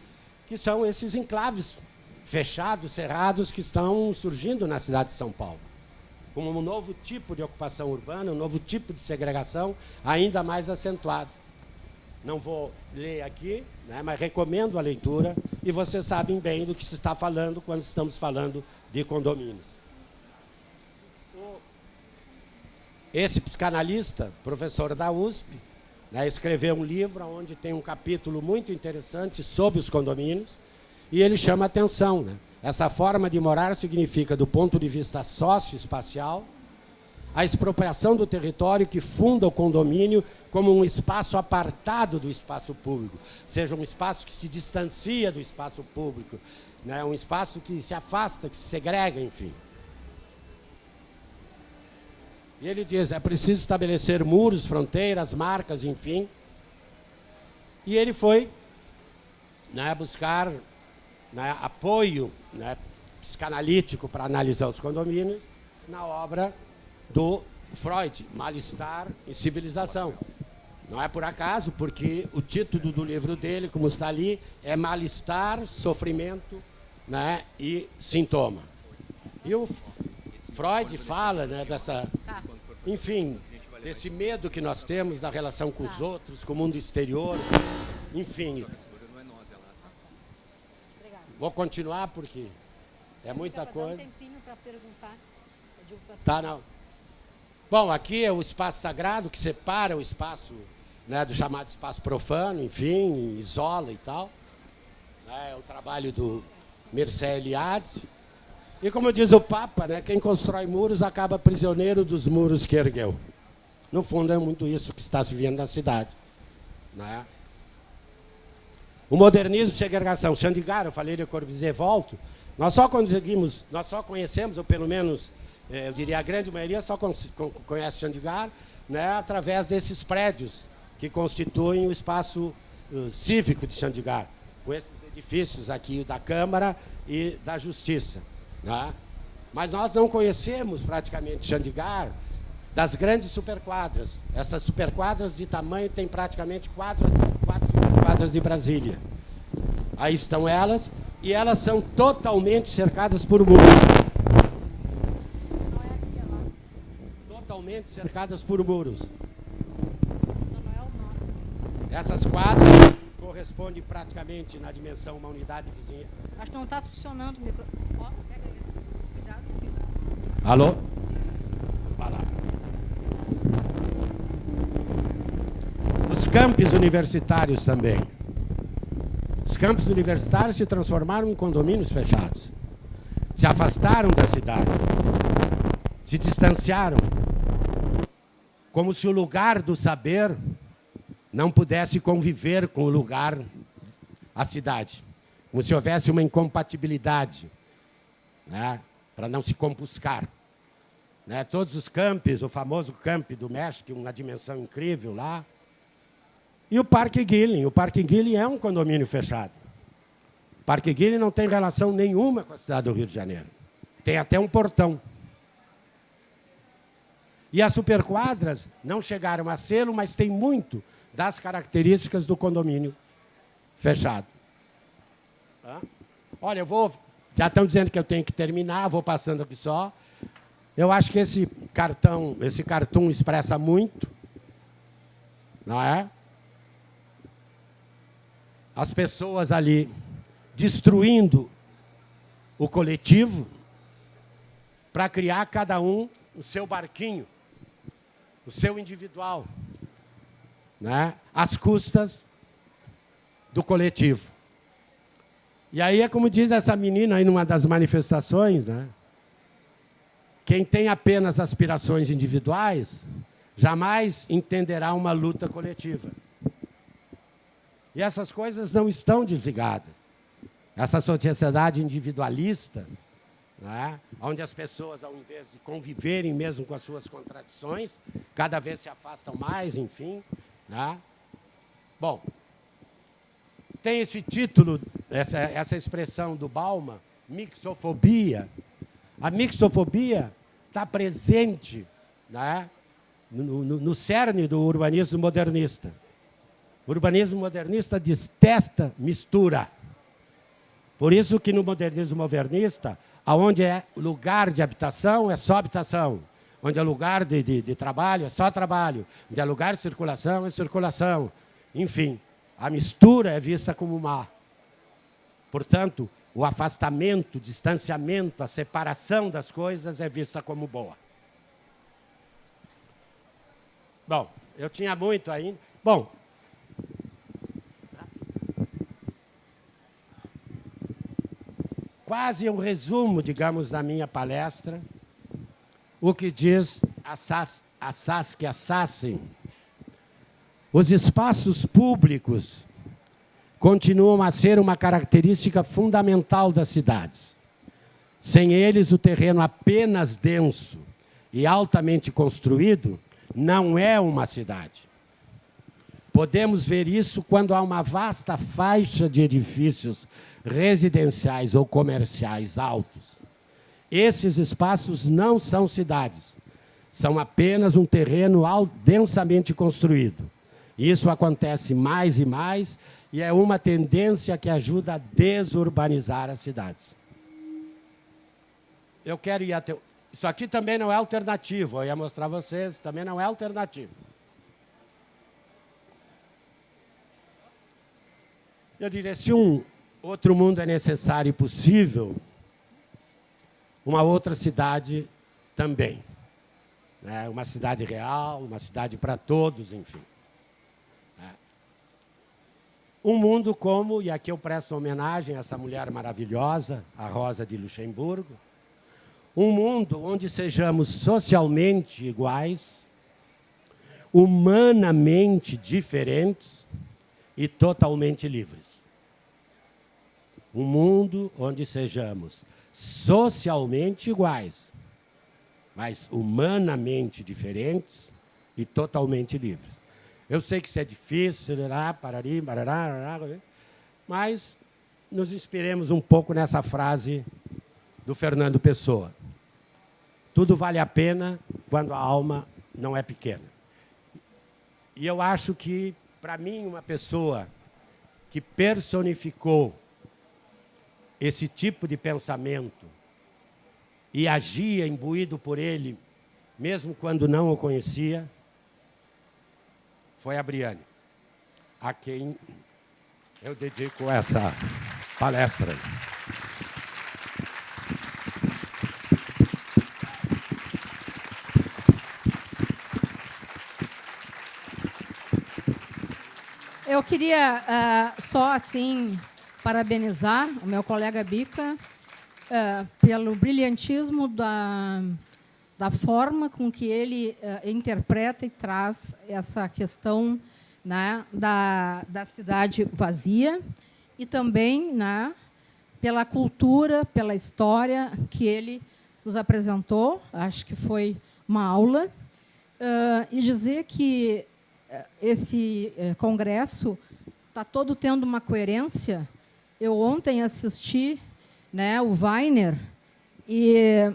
que são esses enclaves fechados, cerrados, que estão surgindo na cidade de São Paulo, como um novo tipo de ocupação urbana, um novo tipo de segregação ainda mais acentuado. Não vou ler aqui, né, mas recomendo a leitura, e vocês sabem bem do que se está falando quando estamos falando de condomínios. Esse psicanalista, professor da USP, né, escreveu um livro onde tem um capítulo muito interessante sobre os condomínios, e ele chama a atenção, né? Essa forma de morar significa, do ponto de vista socioespacial, a expropriação do território que funda o condomínio como um espaço apartado do espaço público, seja um espaço que se distancia do espaço público, né? Um espaço que se afasta, que se segrega, enfim. E ele diz, é preciso estabelecer muros, fronteiras, marcas, enfim. E ele foi, né, buscar, né, apoio, né, psicanalítico para analisar os condomínios na obra do Freud, Mal-Estar e Civilização. Não é por acaso, porque o título do livro dele, como está ali, é Mal-Estar, Sofrimento, né, e Sintoma. E o Freud fala, né, dessa, enfim, desse medo que nós temos da relação com os outros, com o mundo exterior, enfim. Vou continuar porque é muita coisa. Dá um tempinho para perguntar. Tá, não. Bom, aqui é o espaço sagrado que separa o espaço, né, do chamado espaço profano, enfim, isola e tal. É o trabalho do Mircea Eliade. E como diz o Papa, né, quem constrói muros acaba prisioneiro dos muros que ergueu. No fundo é muito isso que está se vendo na cidade, né? O modernismo e segregação. Chandigarh, eu falei de Corbusier, volto. Nós só conhecemos, ou pelo menos, eu diria a grande maioria, só conhece Chandigarh, né, através desses prédios que constituem o espaço cívico de Chandigarh, com esses edifícios aqui da Câmara e da Justiça, né? Mas nós não conhecemos praticamente Chandigarh das grandes superquadras. Essas superquadras de tamanho têm praticamente quatro superquadras de Brasília. Aí estão elas, e elas são totalmente cercadas por muros. completamente cercadas por muros. Não é o nosso. Essas quadras correspondem praticamente na dimensão uma unidade vizinha. Acho que não está funcionando o micro. Ó, pega esse. Cuidado. Alô? Vai lá. Os campos universitários também. Os campos universitários se transformaram em condomínios fechados. Se afastaram da cidade. Se distanciaram. Como se o lugar do saber não pudesse conviver com o lugar, a cidade. Como se houvesse uma incompatibilidade, né, para não se compuscar. Né, todos os campos, o famoso camp do México, uma dimensão incrível lá. E o Parque Guilhem. O Parque Guilhem é um condomínio fechado. O Parque Guilhem não tem relação nenhuma com a cidade do Rio de Janeiro. Tem até um portão. E as superquadras não chegaram a sê-lo, mas tem muito das características do condomínio fechado. Tá? Olha, já estão dizendo que eu tenho que terminar, vou passando aqui só. Eu acho que esse cartoon expressa muito, não é? As pessoas ali destruindo o coletivo para criar cada um o seu barquinho, o seu individual, né? Às custas do coletivo. E aí é como diz essa menina aí numa das manifestações, né? Quem tem apenas aspirações individuais jamais entenderá uma luta coletiva. E essas coisas não estão desligadas. Essa sociedade individualista, né, onde as pessoas, ao invés de conviverem mesmo com as suas contradições, cada vez se afastam mais, enfim. Né? Bom, tem esse título, essa expressão do Bauman, mixofobia. A mixofobia está presente, né, no cerne do urbanismo modernista. O urbanismo modernista detesta mistura. Por isso que no modernismo modernista, onde é lugar de habitação, é só habitação. Onde é lugar de trabalho, é só trabalho. Onde é lugar de circulação, é circulação. Enfim, a mistura é vista como má. Portanto, o afastamento, o distanciamento, a separação das coisas é vista como boa. Bom, eu tinha muito ainda. Bom, quase um resumo, digamos, da minha palestra, o que diz a Saskia Sassen. Os espaços públicos continuam a ser uma característica fundamental das cidades. Sem eles, o terreno apenas denso e altamente construído não é uma cidade. Podemos ver isso quando há uma vasta faixa de edifícios residenciais ou comerciais altos. Esses espaços não são cidades, são apenas um terreno densamente construído. Isso acontece mais e mais e é uma tendência que ajuda a desurbanizar as cidades. Eu quero ir até... Isso aqui também não é alternativo, eu ia mostrar a vocês, também não é alternativo. Eu diria, se um outro mundo é necessário e possível, uma outra cidade também. Né? Uma cidade real, uma cidade para todos, enfim. Um mundo como, e aqui eu presto homenagem a essa mulher maravilhosa, a Rosa de Luxemburgo, um mundo onde sejamos socialmente iguais, humanamente diferentes e totalmente livres. Um mundo onde sejamos socialmente iguais, mas humanamente diferentes e totalmente livres. Eu sei que isso é difícil, mas nos inspiremos um pouco nessa frase do Fernando Pessoa. Tudo vale a pena quando a alma não é pequena. E eu acho que, para mim, uma pessoa que personificou esse tipo de pensamento e agia imbuído por ele mesmo quando não o conhecia, foi a Briane, a quem eu dedico essa palestra. Eu queria só assim parabenizar o meu colega Bica pelo brilhantismo da forma com que ele interpreta e traz essa questão, né, da cidade vazia e também, né, pela cultura, pela história que ele nos apresentou. Acho que foi uma aula. E dizer que esse congresso está todo tendo uma coerência. Eu ontem assisti, né, o Weiner, e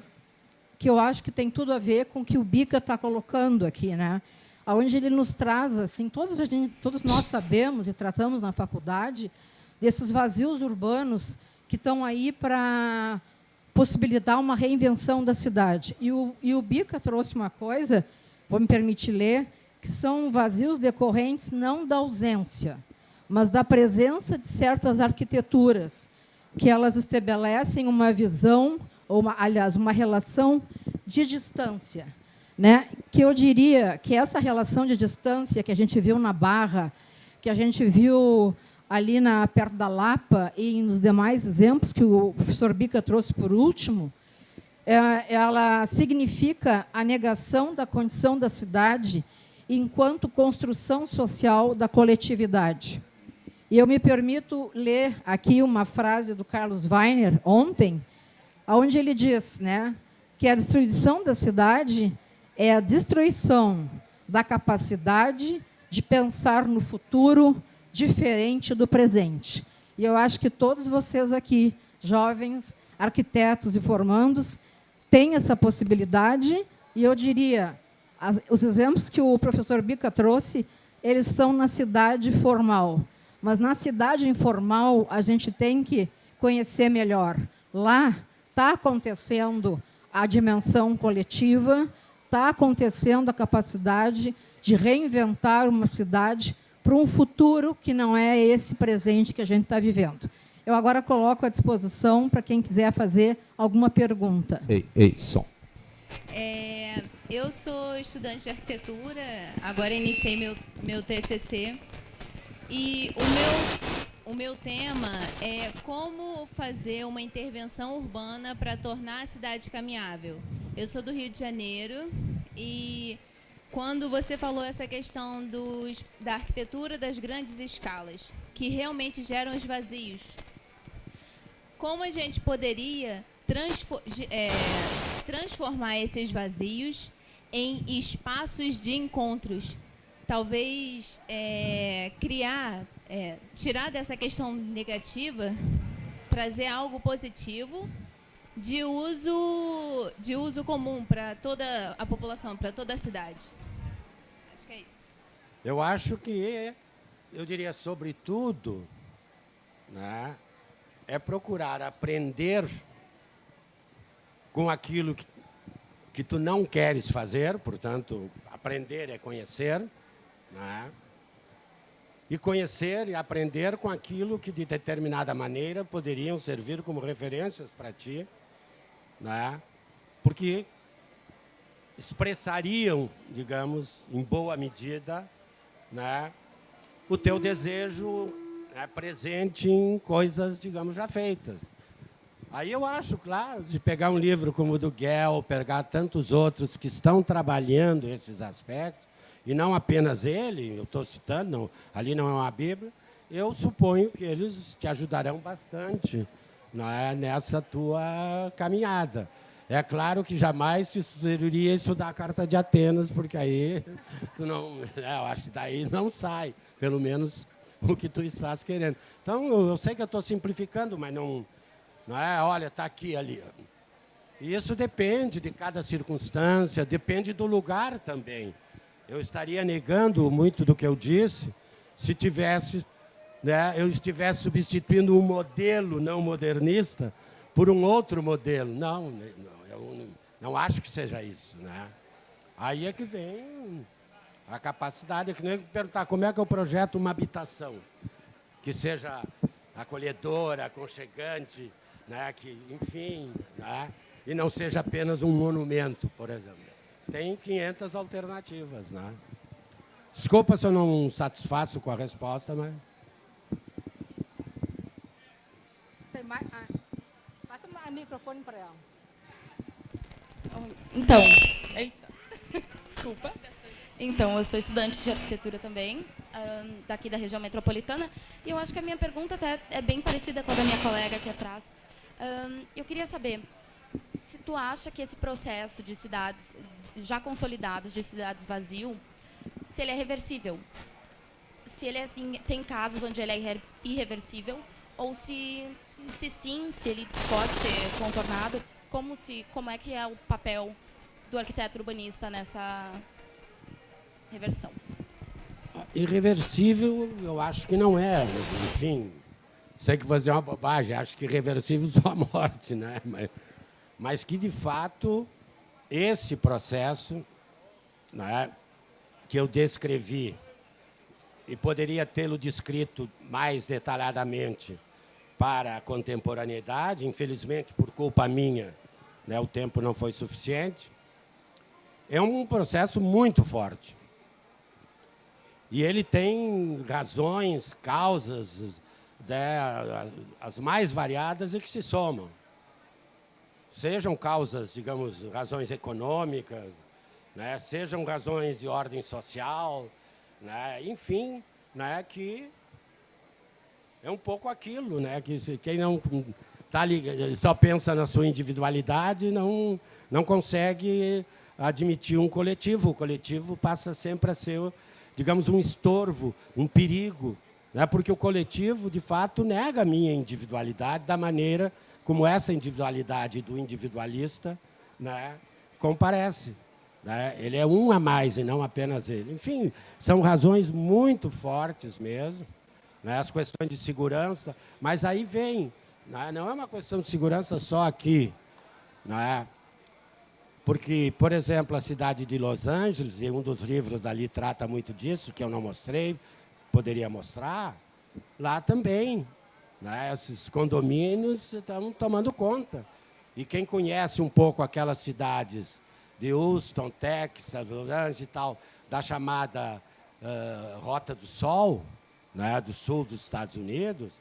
que eu acho que tem tudo a ver com o que o Bica está colocando aqui, né? Onde ele nos traz, assim, todos nós sabemos e tratamos na faculdade desses vazios urbanos que estão aí para possibilitar uma reinvenção da cidade. E o Bica trouxe uma coisa, vou me permitir ler, que são vazios decorrentes não da ausência, mas da presença de certas arquiteturas, que elas estabelecem uma visão, aliás, uma relação de distância, né? Que eu diria que essa relação de distância que a gente viu na Barra, que a gente viu ali perto da Lapa e nos demais exemplos que o professor Bica trouxe por último, ela significa a negação da condição da cidade enquanto construção social da coletividade. E eu me permito ler aqui uma frase do Carlos Weiner, ontem, onde ele diz, né, que a destruição da cidade é a destruição da capacidade de pensar no futuro diferente do presente. E eu acho que todos vocês aqui, jovens, arquitetos e formandos, têm essa possibilidade, e eu diria, os exemplos que o professor Bica trouxe, eles estão na cidade formal. Mas na cidade informal, a gente tem que conhecer melhor. Lá está acontecendo a dimensão coletiva, está acontecendo a capacidade de reinventar uma cidade para um futuro que não é esse presente que a gente está vivendo. Eu agora coloco à disposição para quem quiser fazer alguma pergunta. Som. Eu sou estudante de arquitetura, agora iniciei meu TCC, e o meu tema é como fazer uma intervenção urbana para tornar a cidade caminhável. Eu sou do Rio de Janeiro e quando você falou essa questão da arquitetura das grandes escalas, que realmente geram os vazios, como a gente poderia transformar esses vazios em espaços de encontros? Talvez tirar dessa questão negativa, trazer algo positivo de uso comum para toda a população, para toda a cidade. Acho que é isso. Eu acho que, eu diria, sobretudo, né, é procurar aprender com aquilo que tu não queres fazer, portanto, aprender é conhecer, né? E conhecer e aprender com aquilo que, de determinada maneira, poderiam servir como referências para ti, né? Porque expressariam, digamos, em boa medida, né, o teu desejo, né, presente em coisas, digamos, já feitas. Aí eu acho, claro, de pegar um livro como o do Guel, pegar tantos outros que estão trabalhando esses aspectos, e não apenas ele, eu estou citando, não, ali não é uma Bíblia, eu suponho que eles te ajudarão bastante, né, nessa tua caminhada. É claro que jamais se sugeriria estudar a Carta de Atenas, porque aí tu não, eu acho que daí não sai, pelo menos o que tu estás querendo. Então, eu sei que eu estou simplificando, mas não é, olha, está aqui, ali. E isso depende de cada circunstância, depende do lugar também. Eu estaria negando muito do que eu disse se tivesse, né, eu estivesse substituindo um modelo não modernista por um outro modelo. Não, eu não acho que seja isso, né? Aí é que vem a capacidade, é que nem perguntar como é que eu projeto uma habitação que seja acolhedora, aconchegante, né, que, enfim, né, e não seja apenas um monumento, por exemplo. Tem 500 alternativas. Né? Desculpa se eu não satisfaço com a resposta, mas... Tem mais? Passa o microfone para ela. Então, eita, desculpa. Então, eu sou estudante de arquitetura também, daqui da região metropolitana, e eu acho que a minha pergunta até é bem parecida com a da minha colega aqui atrás. Eu queria saber se tu acha que esse processo de cidades já consolidadas, de cidades vazias, se ele é reversível, se ele tem casos onde ele é irreversível, ou se sim, se ele pode ser contornado, como é que é o papel do arquiteto urbanista nessa reversão? Irreversível, eu acho que não é. Enfim, sei que fazer uma bobagem, acho que irreversível só a morte, né? Mas que, de fato, esse processo, né, que eu descrevi, e poderia tê-lo descrito mais detalhadamente para a contemporaneidade, infelizmente, por culpa minha, né, o tempo não foi suficiente, é um processo muito forte. E ele tem razões, causas, né, as mais variadas e que se somam. Sejam causas, digamos, razões econômicas, né, sejam razões de ordem social, né, enfim, né, que é um pouco aquilo, né, que quem não só pensa na sua individualidade não consegue admitir um coletivo. O coletivo passa sempre a ser, digamos, um estorvo, um perigo, né, porque o coletivo, de fato, nega a minha individualidade da maneira como essa individualidade do individualista, né, comparece. Né? Ele é um a mais e não apenas ele. Enfim, são razões muito fortes mesmo, né, as questões de segurança, mas aí vem, né, não é uma questão de segurança só aqui, né, porque, por exemplo, a cidade de Los Angeles, e um dos livros ali trata muito disso, que eu não mostrei, poderia mostrar, lá também, né, esses condomínios estão tomando conta. E quem conhece um pouco aquelas cidades de Houston, Texas, Los Angeles e tal, da chamada Rota do Sol, né, do sul dos Estados Unidos,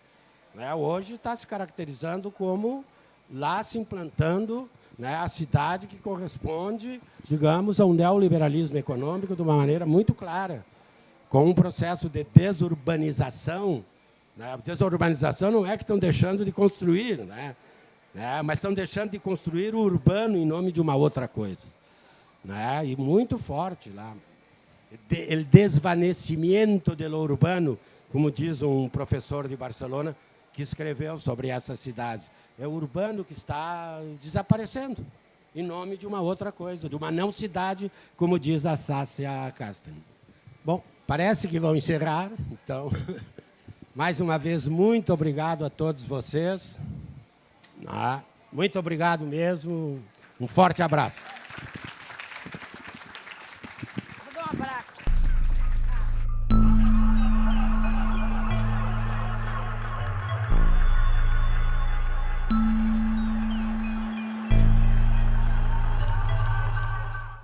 né, hoje está se caracterizando como lá se implantando, né, a cidade que corresponde, digamos, a um neoliberalismo econômico de uma maneira muito clara, com um processo de desurbanização. Né? Desurbanização não é que estão deixando de construir, né? Mas estão deixando de construir o urbano em nome de uma outra coisa. Né? E muito forte lá. O desvanecimento do urbano, como diz um professor de Barcelona, que escreveu sobre essas cidades. É o urbano que está desaparecendo em nome de uma outra coisa, de uma não-cidade, como diz a Sassia Casten. Bom, parece que vão encerrar, então... Mais uma vez, muito obrigado a todos vocês. Muito obrigado mesmo. Um forte abraço.